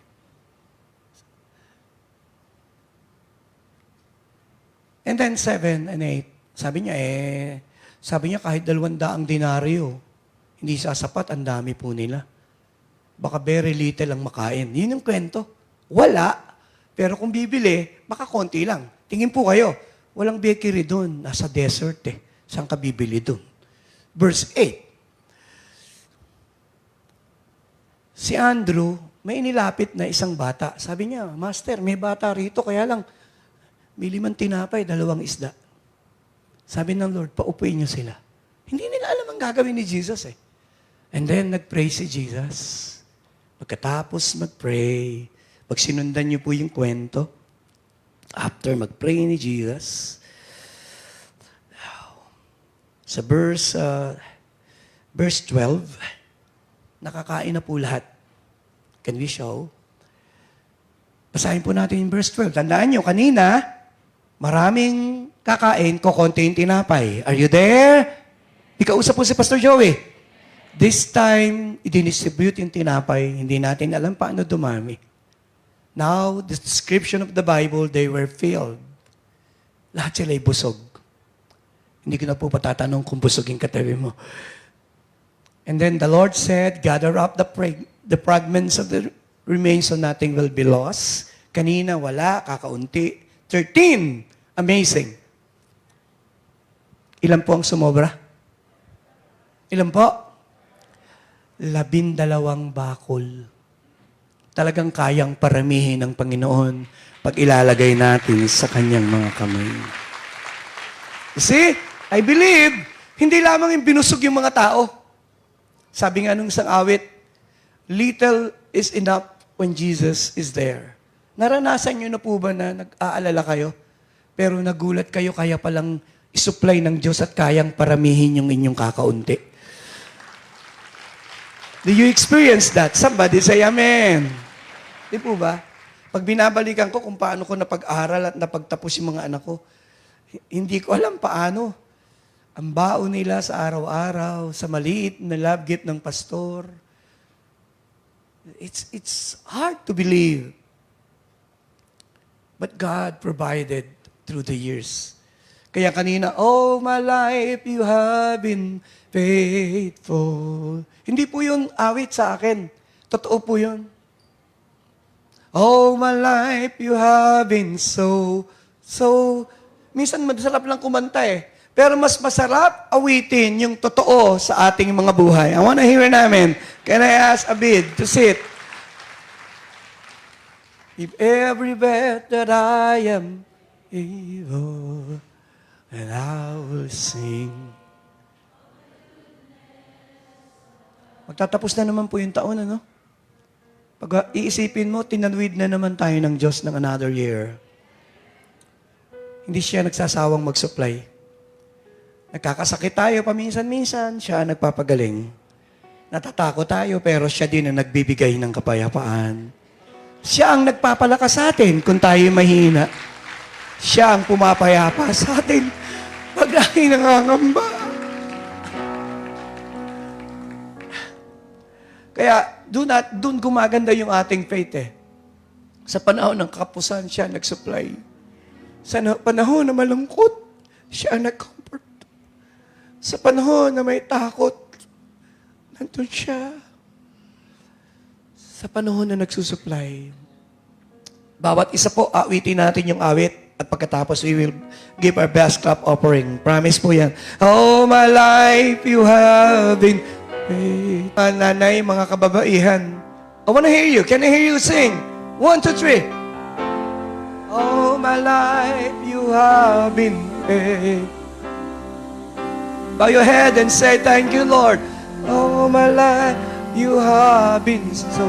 And then 7 and 8, sabi niya kahit 200 denaryo, hindi sasapat, ang dami po nila. Baka very little ang makain. Yun yung kwento. Wala. Pero kung bibili, baka konti lang. Tingin po kayo, walang bakery doon. Nasa desert Saan ka bibili doon? Verse 8. Si Andrew, may inilapit na isang bata. Sabi niya, Master, may bata rito, kaya lang, may 5 tinapay, 2 isda. Sabi ng Lord, paupuin niyo sila. Hindi nila alam ang gagawin ni Jesus eh. And then, nag-pray si Jesus. Pagkatapos mag-pray, pag sinundan niyo po yung kwento, after mag-pray ni Jesus, sa verse 12, nakakain na po lahat. Can we show? Basahin po natin yung verse 12. Tandaan nyo, kanina, maraming kakain, kokonti yung tinapay. Are you there? Ikausap po si Pastor Joey. This time, i-distribute yung tinapay. Hindi natin alam paano dumami. Now, the description of the Bible, they were filled. Lahat sila ay busog. Hindi ko na po patatanong kung busog yung katabi mo. And then the Lord said, gather up the fragments of the remains so nothing will be lost. Kanina, wala, kakaunti. 13. Amazing. Ilan po ang sumobra? Ilan po? 12 bakol. Talagang kayang paramihin ng Panginoon pag ilalagay natin sa kanyang mga kamay. You see, I believe, hindi lamang yung binusog yung mga tao. Sabi nga nung isang awit, little is enough when Jesus is there. Naranasan nyo na po ba na nag-aalala kayo, pero nagulat kayo kaya palang isupply ng Diyos at kayang paramihin yung inyong kakaunti? Do you experience that? Somebody say amen. Di po ba? Pag binabalikan ko kung paano ko napag-aral at napagtapos yung mga anak ko, hindi ko alam paano. Ang baon nila sa araw-araw, sa maliit na love gift ng pastor. It's hard to believe. But God provided through the years. Kaya kanina, oh, my life, you have been faithful. Hindi po yun awit sa akin. Totoo po yun. Oh, my life, you have been so. Minsan masarap lang kumanta eh. Pero mas masarap awitin yung totoo sa ating mga buhay. I wanna hear namin. Can I ask Abid to sit? If every breath that I am able, and I will sing. Magtatapos na naman po yung taon, ano? Pag iisipin mo, tinanwid na naman tayo ng Diyos ng another year. Hindi siya nagsasawang mag-supply. Nagkakasakit tayo paminsan-minsan, siya ang nagpapagaling. Natatakot tayo, pero siya din ang nagbibigay ng kapayapaan. Siya ang nagpapalakas sa atin kung tayo mahina. Siya ang pumapayapa sa atin pag tayo nangangamba. Kaya, doon gumaganda yung ating faith eh. Sa panahon ng kapusan, siya nag-supply. Sa panahon na malungkot, siya nag-comfort. Sa panahon na may takot, nandun siya. Sa panahon na nagsusupply. Bawat isa po, awitin natin yung awit. At pagkatapos, we will give our best clap offering. Promise po yan. Oh, my life, you have been faithful. Mga nanay, mga kababaihan. I wanna hear you. Can I hear you sing? 1, 2, 3. Oh, my life, you have been faithful. Bow your head and say, thank you, Lord. Oh, my life, you have been so.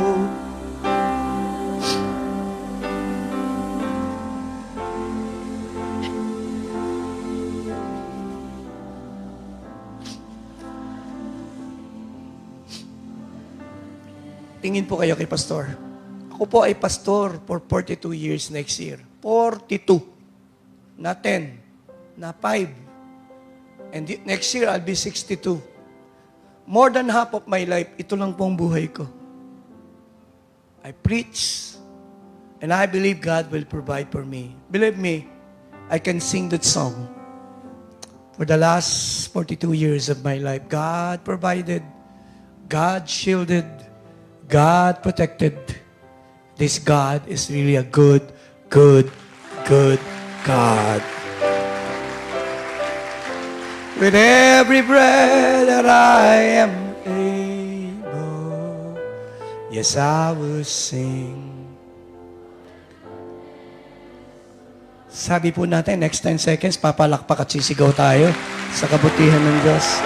Tingin po kayo kay Pastor. Ako po ay pastor for 42 years next year. 42. Na 10. Na 5. And next year, I'll be 62. More than half of my life, ito lang po ang buhay ko. I preach, and I believe God will provide for me. Believe me, I can sing that song. For the last 42 years of my life, God provided, God shielded, God protected. This God is really a good God. With every breath that I am able, yes, I will sing. Sabi po natin, next 10 seconds, papalakpak at sisigaw tayo sa kabutihan ng Diyos.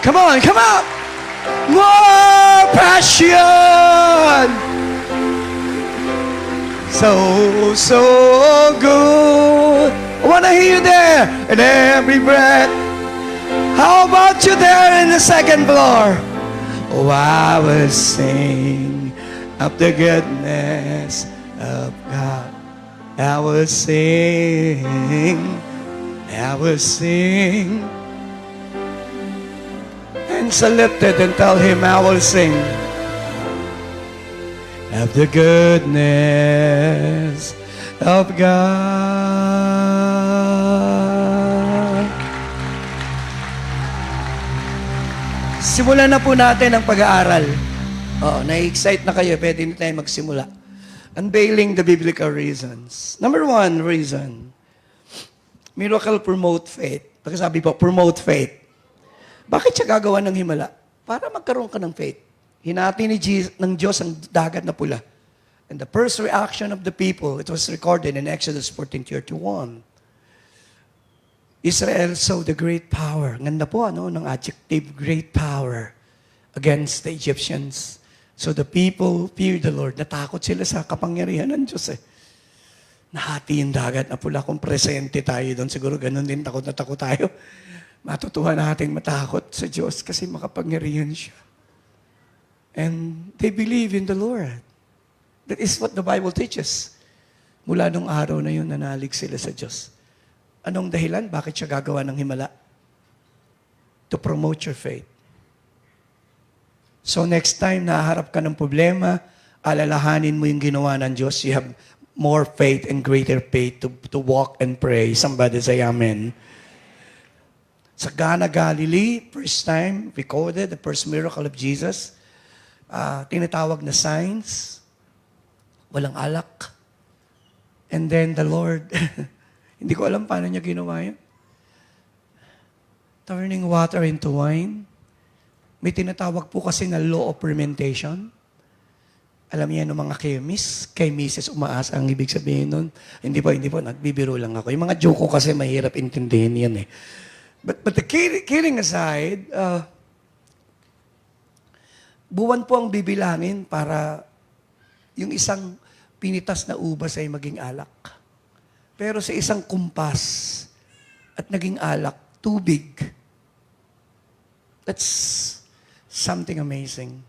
Come on, come on! More passion! So good. I want to hear you there in every breath. How about you there in the second floor? Oh, I will sing of the goodness of God. I will sing. I will sing. Hands are lifted and tell Him, I will sing of the goodness of God. Simulan na po natin ang pag-aaral. Na-excite na kayo, pwede na tayo magsimula. Unveiling the biblical reasons. Number 1 reason, miracle promote faith. Pagkasabi po, promote faith. Bakit siya gagawa ng himala? Para magkaroon ka ng faith. Hinati ng Diyos ang dagat na pula. And the first reaction of the people, it was recorded in Exodus 14:31. Israel saw the great power. Ganda po, ng adjective, great power against the Egyptians. So the people feared the Lord. Natakot sila sa kapangyarihan ng Diyos Nahati yung dagat na pula. Kung presente tayo doon, siguro ganun din, takot na takot tayo. Matutuhan natin matakot sa Diyos kasi makapangyarihan siya. And they believe in the Lord. That is what the Bible teaches. Mula nung araw na yun, nanalig sila sa Diyos. Anong dahilan? Bakit siya gagawa ng himala? To promote your faith. So next time naharap ka ng problema, alalahanin mo yung ginawa ng Diyos. You have more faith and greater faith to walk and pray. Somebody say amen. Sa Cana, Galilee, first time recorded, the first miracle of Jesus, tinatawag na signs, walang alak. And then the Lord, hindi ko alam paano niya ginawa yun. Turning water into wine. May tinatawag po kasi na law of fermentation. Alam niya ng mga chemists umaasa ang ibig sabihin nun. Hindi po, nagbibiro lang ako. Yung mga joke ko kasi mahirap intindihin yan But the kidding aside, buwan po ang bibilangin para yung isang pinitas na ubas ay maging alak. Pero sa isang kumpas at naging alak, tubig. That's something amazing.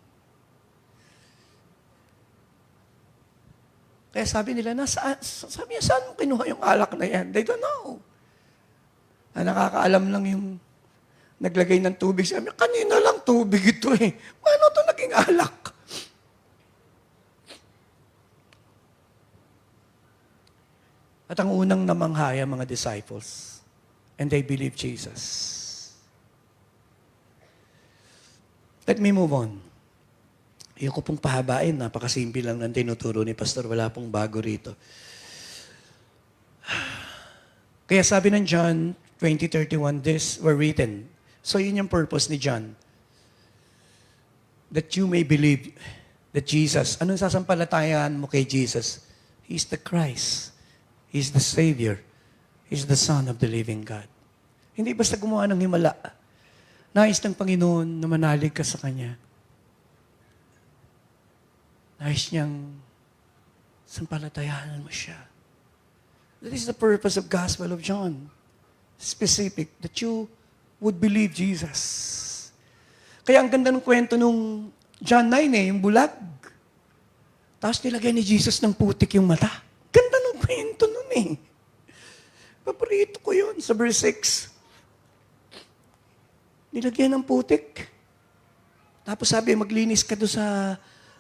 Kaya sabi nila, sabi niya, saan mo kinuha yung alak na yan? They don't know. Nakakaalam lang yung naglagay ng tubig. Sabi niya, kanina lang tubig ito Paano ito naging alak? At ang unang namanghaya mga disciples. And they believe Jesus. Let me move on. Ayoko pong pahabain. Napakasimple lang ng tinuturo ni Pastor. Wala pong bago rito. Kaya sabi ng John 20:31, this were written. So yun yung purpose ni John. That you may believe that Jesus, anong sasampalatayan mo kay Jesus? He's the Christ. He's the Savior. He's the Son of the living God. Hindi basta gumawa ng himala. Nais ng Panginoon na manalig ka sa Kanya. Nais niyang sampalatayanan mo siya. That is the purpose of Gospel of John. Specific, that you would believe Jesus. Kaya ang ganda ng kwento nung John 9 yung bulag. Tapos nilagay ni Jesus ng putik yung mata. Ganda ng kwento nun Paborito ko yun sa verse 6. Nilagyan ng putik. Tapos sabi, maglinis ka doon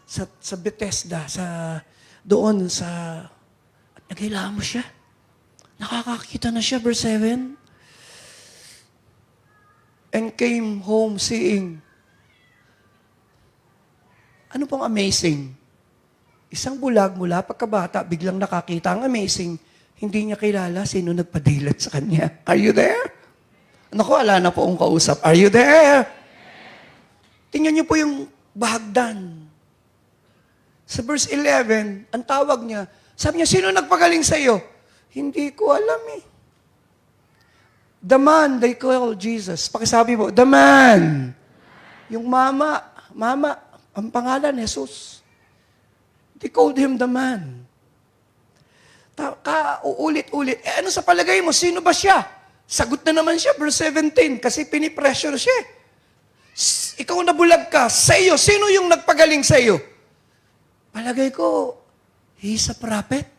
sa Bethesda, doon sa, at naghilaan mo siya. Nakakakita na siya, verse 7. And came home seeing. Ano pong amazing? Isang bulag mula pagkabata, biglang nakakita. Ang amazing, hindi niya kilala sino nagpadilat sa kanya. Are you there? Naku, ala na po ang kausap. Are you there? Tingnan niyo po yung bahagdan. Sa verse 11, ang tawag niya, Sabi niya, sino nagpagaling sa iyo? Hindi ko alam eh. The man they call Jesus. Pakisabi mo, the man. Yung mama, ang pangalan, Jesus. They called him the man. Uulit-ulit. Ano sa palagay mo? Sino ba siya? Sagot na naman siya, verse 17, kasi pinipressure siya. Ikaw na bulag ka. Sa iyo, sino yung nagpagaling sa iyo? Palagay ko, he's a prophet.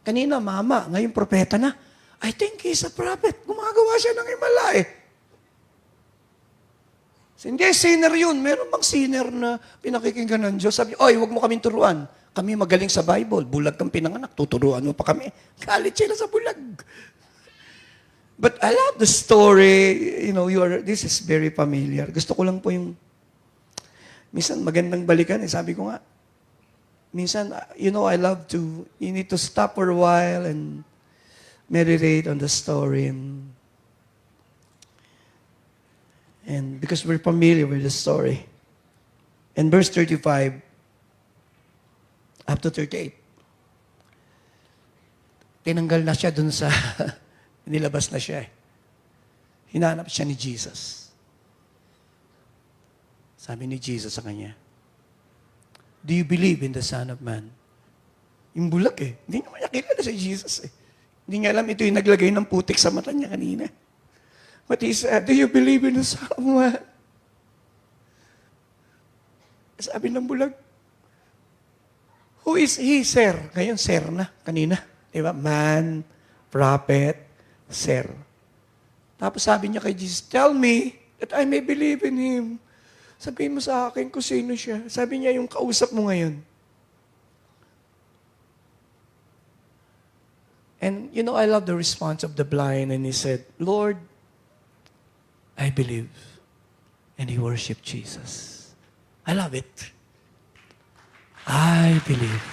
Kanina, mama, ngayon propeta na. I think he's a prophet. Gumagawa siya ng himala eh. Hindi, sinner yun. Meron bang sinner na pinakikinggan ng Diyos? Sabi, oy, huwag mo kaming turuan. Kami magaling sa Bible. Bulag kang pinanganak. Tuturuan mo pa kami. Galit sila sa bulag. But I love the story. You know, this is very familiar. Gusto ko lang po yung, minsan magandang balikan. Sabi ko nga, minsan, I love to, you need to stop for a while and meditate on the story. And because we're familiar with the story. And verse 35 up to 38. Tinanggal na siya dun sa, nilabas na siya eh. Hinanap siya ni Jesus. Sabi ni Jesus sa kanya, do you believe in the Son of Man? Yung bulak eh. Hindi naman niya kilala si Jesus eh. Hindi niya alam ito yung naglagay ng putik sa mata niya kanina. But he said, do you believe in the Son of Man? Sabi ng bulag, who is he, sir? Ngayon, sir na, kanina. Diba? Man, prophet, sir. Tapos sabi niya kay Jesus, tell me that I may believe in him. Sabihin mo sa akin kung sino siya. Sabi niya, yung kausap mo ngayon. And, I love the response of the blind. And he said, Lord, I believe. And he worshiped Jesus. I love it. I believe.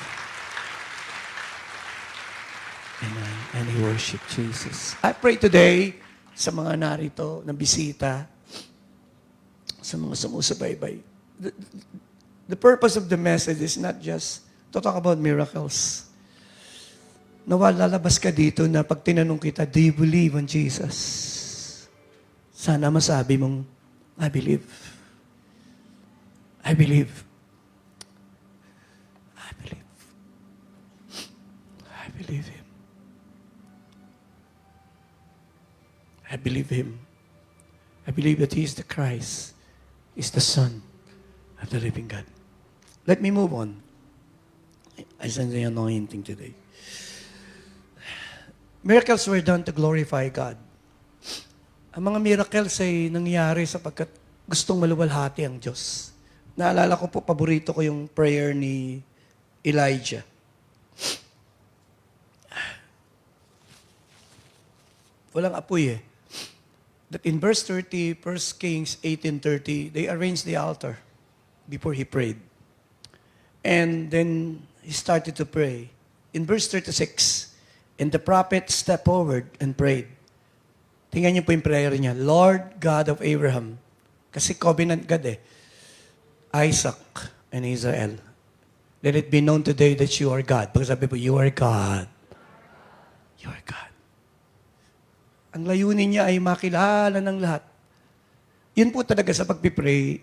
And he worshiped Jesus. I pray today sa mga narito na bisita, sa mga sumusubaybay. The purpose of the message is not just to talk about miracles. Lalabas ka dito na pag tinanong kita, do you believe on Jesus? Sana masabi mong, I believe. I believe. I believe. I believe him. I believe him. I believe that he is the Christ. Is the Son of the living God. Let me move on. I sense the anointing today. Miracles were done to glorify God. Ang mga miracles ay nangyari sapagkat gustong maluwalhati ang Diyos. Naalala ko po, paborito ko yung prayer ni Elijah. Walang apoy eh. That in verse 30, 1 Kings 18:30, they arranged the altar before he prayed. And then he started to pray. In verse 36, and the prophet stepped forward and prayed. Tingnan niyo po yung prayer niya. Lord God of Abraham. Kasi covenant God eh. Isaac and Israel. Let it be known today that you are God. Pagkasabi po, you are God. You are God. Ang layunin niya ay makilala ng lahat. Yun po talaga sa pagpipray.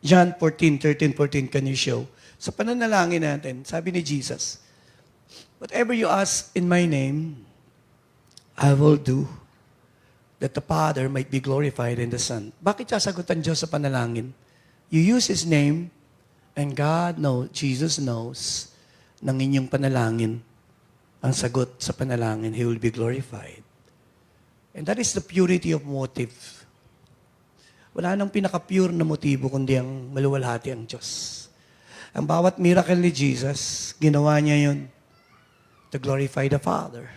John 14:13-14, can you show? Sa pananalangin natin, sabi ni Jesus, whatever you ask in my name, I will do, that the Father might be glorified in the Son. Bakit sasagutan Diyos sa panalangin? You use His name, and God knows, Jesus knows, ng inyong panalangin, ang sagot sa panalangin, He will be glorified. And that is the purity of motive. Wala nang pinaka-pure na motibo kundi ang maluwalhati ang Diyos. Ang bawat miracle ni Jesus, ginawa niya yun to glorify the Father.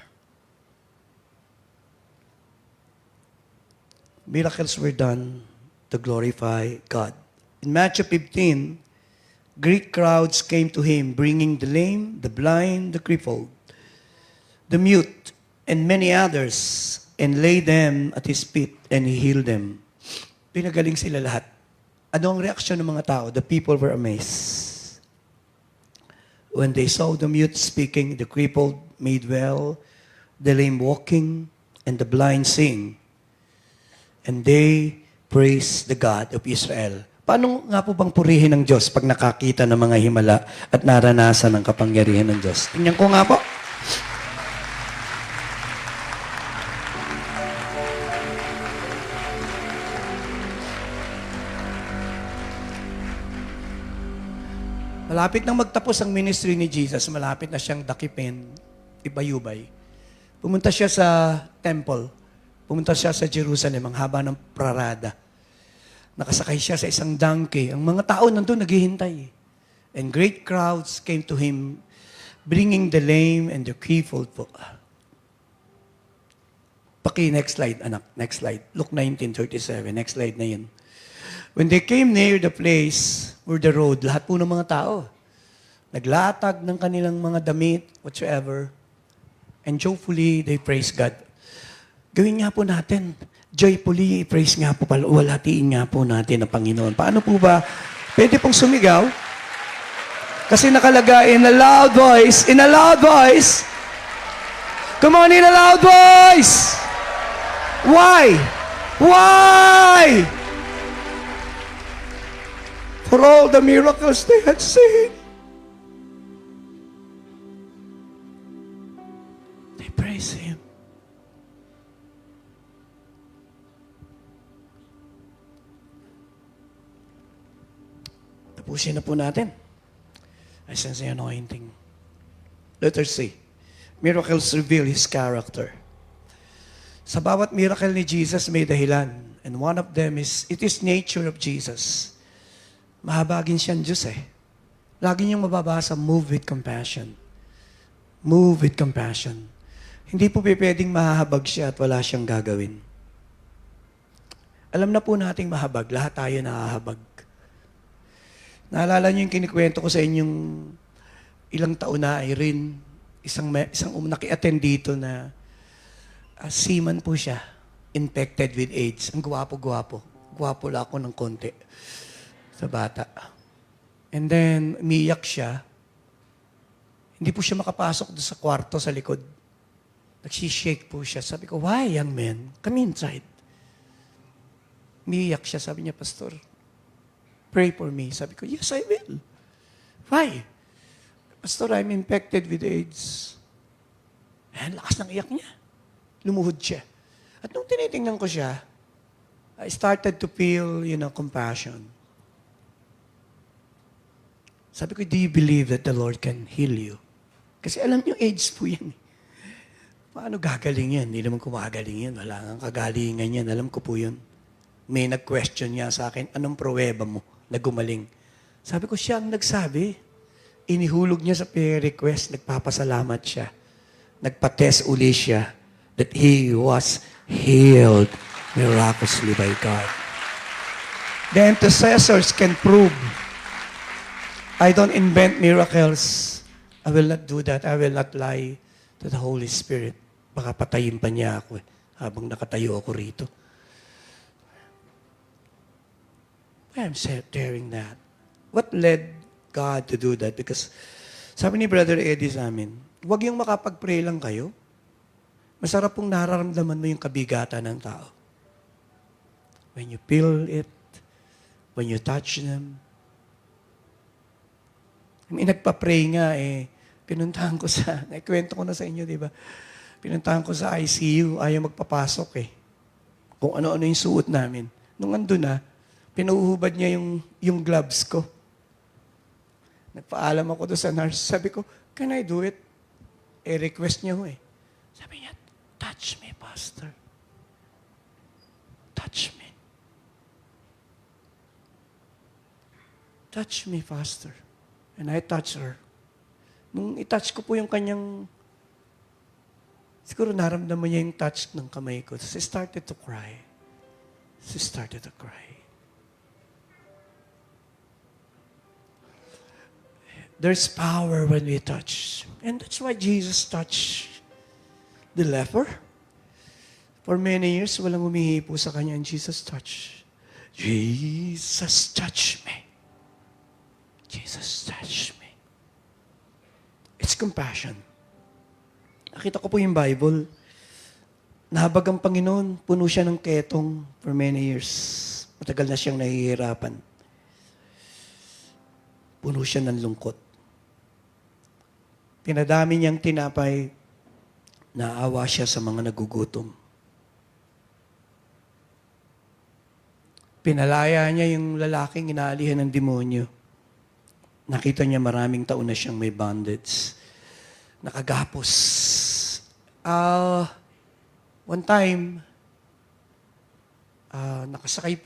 Miracles were done to glorify God. In Matthew 15, great crowds came to Him, bringing the lame, the blind, the crippled, the mute, and many others, and laid them at His feet, and He healed them. Pinagaling sila lahat. Ano ang reaksyon ng mga tao? The people were amazed. When they saw the mute speaking, the crippled made well, the lame walking, and the blind seeing. And they praise the God of Israel. Paano nga po bang purihin ng Diyos pag nakakita ng mga himala at naranasan ng kapangyarihan ng Diyos? Tingnan ko nga po. Malapit nang magtapos ang ministry ni Jesus, malapit na siyang dakipin, ibayubay. Pumunta siya sa temple. Pumunta siya sa Jerusalem, ang haba ng prarada. Nakasakay siya sa isang donkey. Ang mga tao nandun naghihintay. And great crowds came to him, bringing the lame and the crippled po. Next slide, anak. Next slide. Luke 19:37. Next slide na yun. When they came near the place where the road, lahat po ng mga tao, naglatag ng kanilang mga damit, whatsoever, and joyfully they praise God. Gawin nga po natin. Joyfully, praise nga po pala. Walhatiin nga po natin ang Panginoon. Paano po ba? Pwede pong sumigaw. Kasi nakalagay in a loud voice. In a loud voice. Come on, in a loud voice. Why? Why? For all the miracles they had seen. They praise Him. Tapusin na po natin. I sense the anointing. Letter C. Miracles reveal His character. Sa bawat miracle ni Jesus may dahilan. And one of them is, it is nature of Jesus. Mahabagin siyang Diyos eh. Lagi niyong mababasa, move with compassion. Move with compassion. Hindi po pwedeng mahahabag siya at wala siyang gagawin. Alam na po nating mahabag. Lahat tayo nahahabag. Naalala niyo yung kinikwento ko sa inyong ilang taon na, Irene, isang naki-attend dito na seaman po siya, infected with AIDS. Ang gwapo-gwapo. Gwapo lang ako ng konti sa bata. And then, umiyak siya. Hindi po siya makapasok doon sa kwarto sa likod. Nagsishake po siya. Sabi ko, why, young man? Come inside. Umiyak siya. Sabi niya, Pastor, pray for me. Sabi ko, yes, I will. Why? Pastor, I'm infected with AIDS. And lakas ng iyak niya. Lumuhod siya. At nung tinitingnan ko siya, I started to feel, compassion. Sabi ko, do you believe that the Lord can heal you? Kasi alam niyo, AIDS po yan. Paano gagaling yan? Hindi naman kumagaling yan. Wala kang kagalingan yan. Alam ko po yun. May nag-question niya sa akin, anong pruweba mo na gumaling? Sabi ko, siya ang nagsabi. Inihulog niya sa prayer request, nagpapasalamat siya. Nagpa-test uli siya that he was healed miraculously by God. The intercessors can prove. I don't invent miracles. I will not do that. I will not lie to the Holy Spirit. Baka patayin pa niya ako habang nakatayo ako rito. I'm sharing that. What led God to do that? Because sabi ni Brother Eddie sa amin, huwag yung makapag-pray lang kayo. Masarap pong nararamdaman mo yung kabigatan ng tao. When you feel it, when you touch them. May nagpa-pray nga pinuntahan ko naikwento ko na sa inyo, di ba? Pinuntahan ko sa ICU, ayaw magpapasok Kung ano-ano yung suot namin. Nung andun pinuhubad niya yung gloves ko. Nagpaalam ako doon sa nurse. Sabi ko, can I do it? Request niya Sabi niya, touch me, Pastor. Touch me. Touch me, Pastor. And I touched her. Nung i-touch ko po yung kanyang, siguro naramdaman niya yung touch ng kamay ko. She started to cry. She started to cry. There's power when we touch. And that's why Jesus touched the leper. For many years, walang humihi po sa kanya, and Jesus touched. Jesus touched me. Jesus touched me. It's compassion. Nakita ko po yung Bible. Nahabag ang Panginoon, puno siya ng ketong for many years. Matagal na siyang nahihirapan. Puno siya ng lungkot. Pinadami niyang tinapay, naawa siya sa mga nagugutom. Pinalaya niya yung lalaking inaalihan ng demonyo. Nakita niya maraming taon na siyang may bondage. Nakagapos. One time, nakasakay,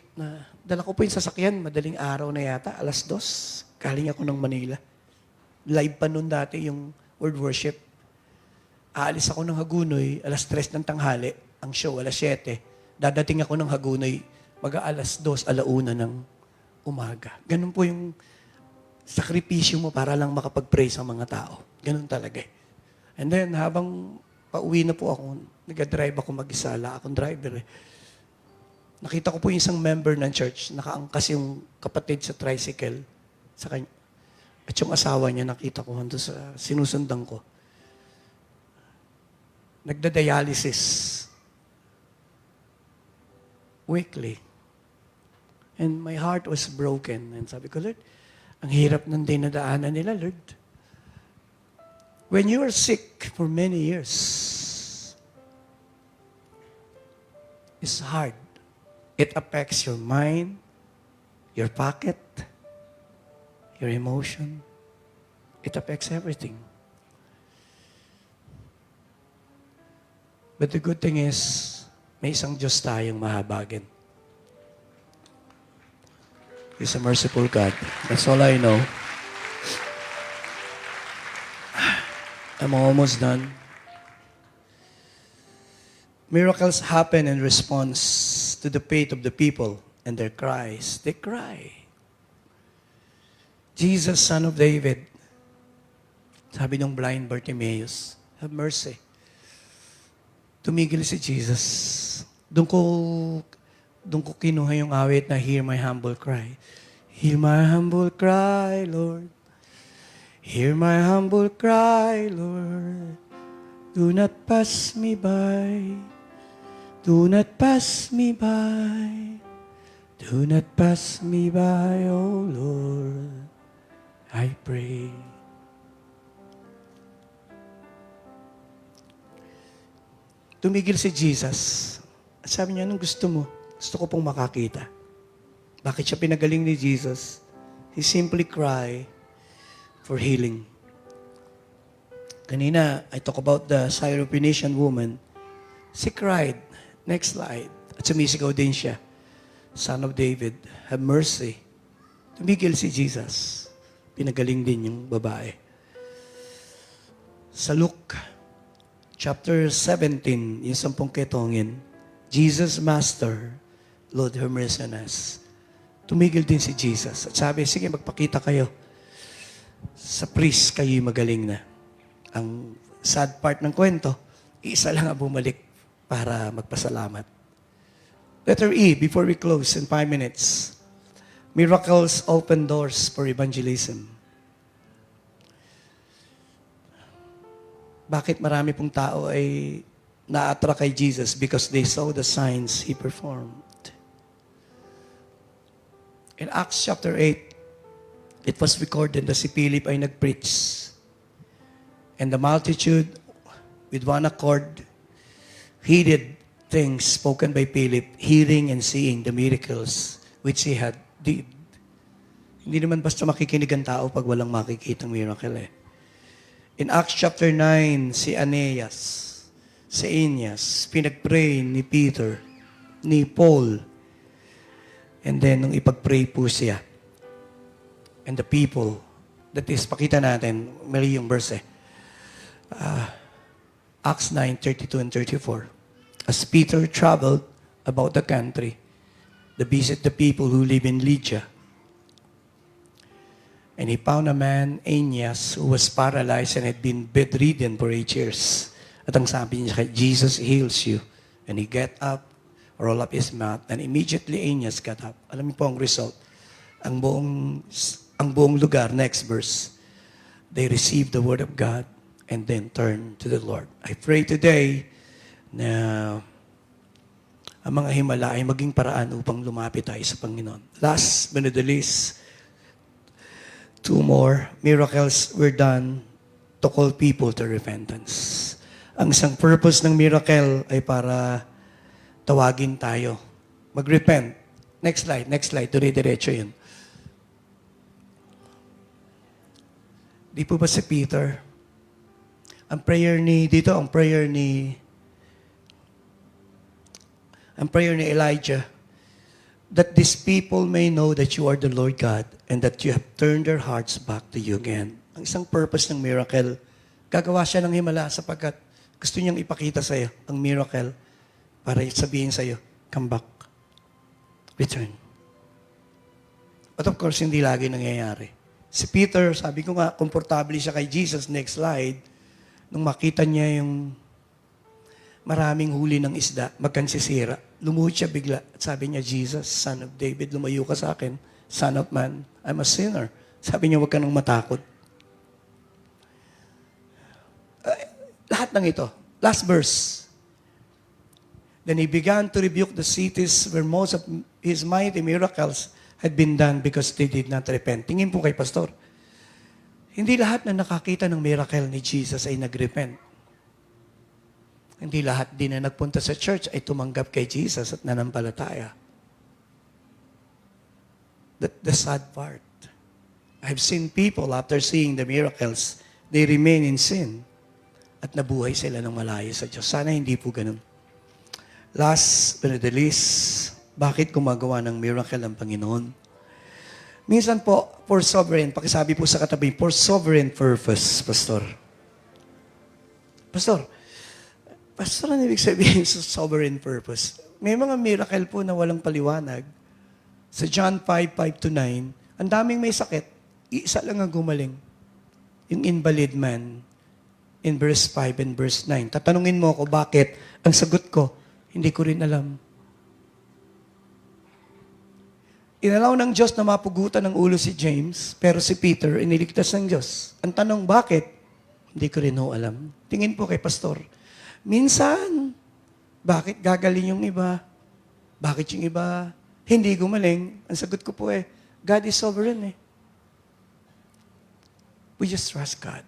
dala ko po yung sasakyan, madaling araw na yata, 2:00. Galing ako ng Manila. Live pa noon dati yung word worship. Aalis ako ng Hagunoy, 3:00 ng tanghali. Ang show, 7:00. Dadating ako ng Hagunoy, 2:00, 1:00 ng umaga. Ganun po yung sakripisyo mo para lang makapag-pray sa mga tao. Ganun talaga eh. And then, habang pauwi na po ako, nag-drive ako mag-isa, akong driver eh. Nakita ko po yung isang member ng church, nakaangkas yung kapatid sa tricycle sa kanya. At yung asawa niya, nakita ko hando sa sinusundan ko. Nagda-dialysis. Weekly. And my heart was broken. And sabi ko, Lord, ang hirap ng dinadaanan nila, Lord. When you are sick for many years, it's hard. It affects your mind, your pocket, your emotion. It affects everything. But the good thing is, may isang Diyos tayong mahabagin. He's a merciful God. That's all I know. I'm almost done. Miracles happen in response to the faith of the people and their cries. They cry. Jesus, Son of David, sabi ng blind Bartimaeus, have mercy. Tumigil si Jesus. Doon ko kinuha yung awit na Hear My Humble Cry. Hear my humble cry, Lord. Hear my humble cry, Lord. Do not pass me by. Do not pass me by. Do not pass me by, oh Lord. I pray. Tumigil si Jesus. Sabi niya, anong gusto mo? Gusto ko pong makakita. Bakit siya pinagaling ni Jesus? He simply cried for healing. Kanina, I talk about the Syrophoenician woman. She cried. Next slide. At sumisigaw din siya. Son of David, have mercy. Tumigil si Jesus. Pinagaling din yung babae. Sa Luke, chapter 17, yung 10 ketongin, Jesus, Master, Lord, have mercy on us. Tumigil din si Jesus. At sabi, sige, magpakita kayo. Sa priest, kayo'y magaling na. Ang sad part ng kwento, isa lang ang bumalik para magpasalamat. Letter E, before we close in 5 minutes. Miracles open doors for evangelism. Bakit marami pong tao ay na-attract kay Jesus? Because they saw the signs He performed. In Acts chapter 8, it was recorded na si Philip ay nag-preach. And the multitude, with one accord, heeded things spoken by Philip, hearing and seeing the miracles which he had did. Hindi naman basta makikinig ang tao pag walang makikitang miracle eh. In Acts chapter 9, si Aeneas, si Aeneas, pinag-pray ni Peter, ni Paul, and then, nung ipag-pray po siya, and the people, that is, pakita natin, mali yung verse eh. Acts 9, 32 and 34. As Peter traveled about the country, to visit the people who live in Lydia, and he found a man, Aeneas, who was paralyzed and had been bedridden for 8 years. At ang sabi niya, Jesus heals you. And he get up, roll up his mat, and immediately Aeneas got up. Alam niyo po ang result. Ang buong lugar, next verse. they receive the Word of God and then turn to the Lord. I pray today na ang mga himala ay maging paraan upang lumapit tayo sa Panginoon. Last but not the least, 2 more miracles were done to call people to repentance. Ang isang purpose ng miracle ay para tawagin tayo. Mag-repent. Next slide. Dire-diretso yun. Di po ba si Peter? Ang prayer ni Elijah, that these people may know that you are the Lord God and that you have turned their hearts back to you again. Ang isang purpose ng miracle, gagawa siya ng himala sapagkat gusto niyang ipakita sa iyo ang miracle para sabihin sa iyo, come back, return. But of course, hindi lagi nangyayari. Si Peter, sabi ko nga, komportable siya kay Jesus. Next slide. Nung makita niya yung maraming huli ng isda, magkansisira, lumuhod siya bigla. At sabi niya, Jesus, Son of David, lumayo ka sa akin. Son of man, I'm a sinner. Sabi niya, huwag ka nang matakot. Lahat ng ito. Last verse. Then he began to rebuke the cities where most of his mighty miracles had been done because they did not repent. Tingin po kay Pastor. Hindi lahat na nakakita ng miracle ni Jesus ay nag-repent. Hindi lahat din na nagpunta sa church ay tumanggap kay Jesus at nanampalataya. The sad part. I've seen people after seeing the miracles, they remain in sin at nabuhay sila ng malayo sa Diyos. Sana hindi po ganun. Last but not the least, bakit gumagawa ng miracle ang Panginoon? Minsan po, for sovereign, pakisabi po sa katabi, for sovereign purpose, Pastor. Pastor, ano ibig sabihin sa sovereign purpose? May mga miracle po na walang paliwanag. Sa John 5:5-9, ang daming may sakit, isa lang ang gumaling. Yung invalid man, in verse 5 and verse 9. Tatanungin mo ako, bakit? Ang sagot ko, hindi ko rin alam. Inalaw ng Diyos na mapugutan ng ulo si James, pero si Peter, iniligtas ng Diyos. Ang tanong, bakit? Hindi ko rin ho alam. Tingin po kay Pastor. Minsan, bakit gagaling yung iba? Bakit yung iba hindi gumaling? Ang sagot ko po God is sovereign We just trust God.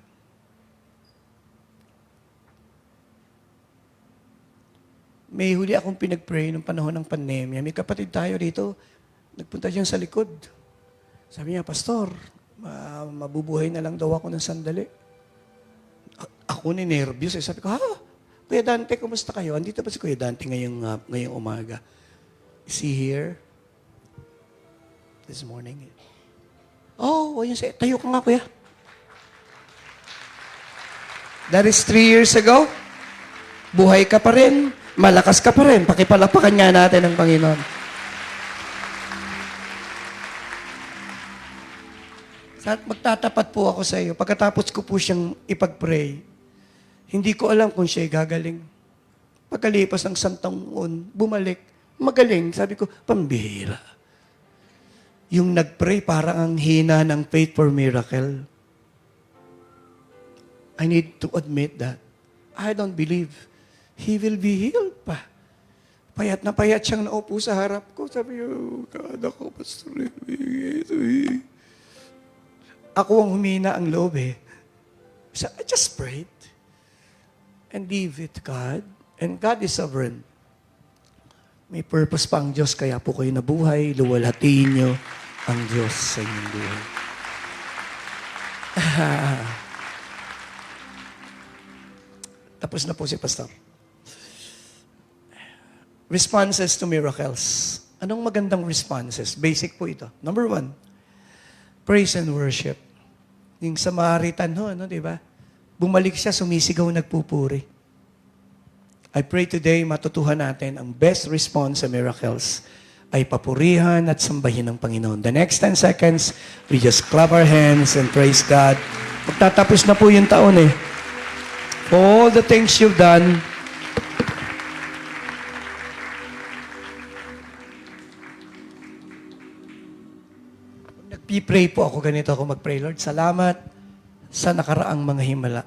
May huli akong pinag-pray nung panahon ng pandemya. May kapatid tayo rito, nagpunta dyan sa likod. Sabi niya, Pastor, mabubuhay na lang daw ako ng sandali. Ako ni nervous. Sabi ko, Kuya Dante, kumusta kayo? Andito ba si Kuya Dante ngayong umaga? Is he here? This morning. Yun siya. Tayo ka nga, Kuya. That is 3 years ago. Buhay ka pa rin. Malakas ka pa rin. Pakipalapakan nga natin ang Panginoon. At magtatapat po ako sa iyo. Pagkatapos ko po siyang ipag-pray, hindi ko alam kung siya'y gagaling. Pagkalipas ng santang bumalik, magaling. Sabi ko, pambihira. Yung nag-pray parang ang hina ng faith for miracle. I need to admit that. I don't believe he will be healed pa. Payat na payat siyang naupo sa harap ko. Sabi ko, God ako, Pastor. Ako ang humina ang loob So I just prayed and leave it to God. And God is sovereign. May purpose pa ang Diyos, kaya po kayo nabuhay, luwalhatiin niyo ang Diyos sa inyong buhay. Tapos na po si Pastor. Responses to miracles. Anong magandang responses? Basic po ito. Number 1, praise and worship. Yung Samaritan di ba? Bumalik siya, sumisigaw, nagpupuri. I pray today, matutuhan natin ang best response sa miracles ay papurihan at sambahin ng Panginoon. The next 10 seconds, we just clap our hands and praise God. Magtatapos na po yung taon All the things you've done, nagpipray po ako, ganito ako mag-pray, Lord, salamat sa nakaraang mga himala.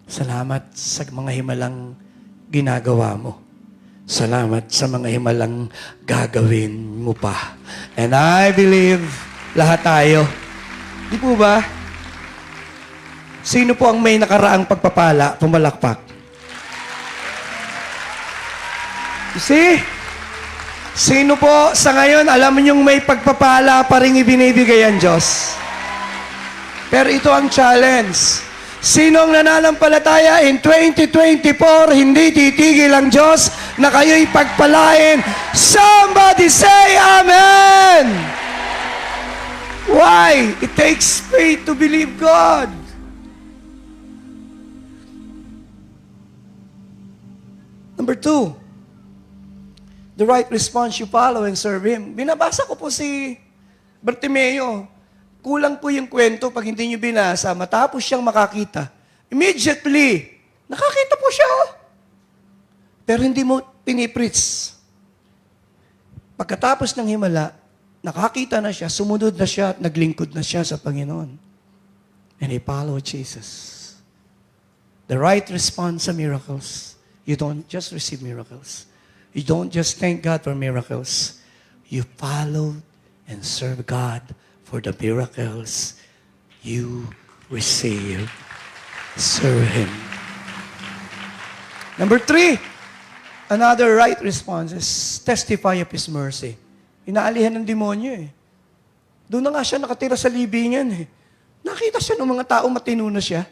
Salamat sa mga himalang ginagawa mo. Salamat sa mga himalang gagawin mo pa. And I believe lahat tayo. Di po ba? Sino po ang may nakaraang pagpapala? Pumalakpak. You see? Sino po sa ngayon, alam niyong may pagpapala pa rin ibinibigay ang Diyos? Pero ito ang challenge. Sino ang nananampalataya in 2024, hindi titigil ang Diyos na kayo'y pagpalain? Somebody say Amen! Why? It takes faith to believe God. Number 2, the right response, you follow and serve Him. Binabasa ko po si Bartimeo. Kulang po yung kwento pag hindi nyo binasa, matapos siyang makakita. Immediately, nakakita po siya. Pero hindi mo pinipreach. Pagkatapos ng himala, nakakita na siya, sumunod na siya, at naglingkod na siya sa Panginoon. And he followed Jesus. The right response sa miracles. You don't just receive miracles. You don't just thank God for miracles. You follow and serve God for the miracles you receive. Serve Him. Number 3, another right response is testify of His mercy. Inaalihan ng demonyo eh. Doon na nga siya nakatira sa libingan eh. Nakita siya ng mga tao matino na siya.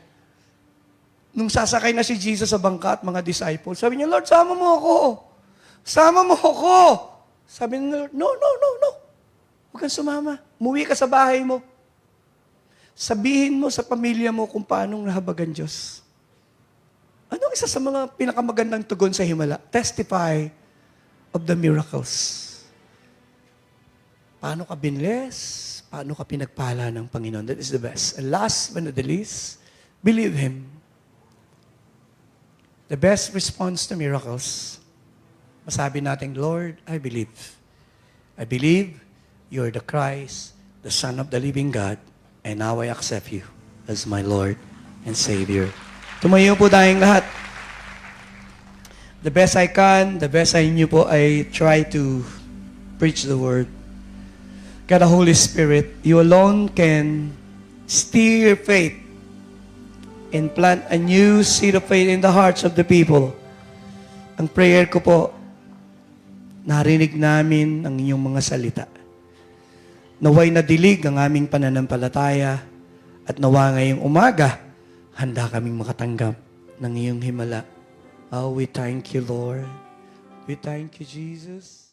Nung sasakay na si Jesus sa bangka at mga disciples, sabi niya, Lord, sama mo ako. Sama mo ako. Sabi niya, Lord, no. Huwag kang sumama. Umuwi ka sa bahay mo. Sabihin mo sa pamilya mo kung paano nahabag ang Diyos. Anong isa sa mga pinakamagandang tugon sa himala? Testify of the miracles. Paano ka binless? Paano ka pinagpala ng Panginoon? That is the best. And last but not the least, believe Him. The best response to miracles, masabi natin, Lord, I believe. I believe you're the Christ, the Son of the living God, and now I accept you as my Lord and Savior. Tumayo po tayong lahat. The best I can, the best I knew po, I try to preach the Word. God, the Holy Spirit, you alone can steer faith and plant a new seed of faith in the hearts of the people. Ang prayer ko po, narinig namin ang inyong mga salita. Naway nadilig ang aming pananampalataya at nawa ngayong umaga, handa kaming makatanggap ng iyong himala. Oh, we thank you, Lord. We thank you, Jesus.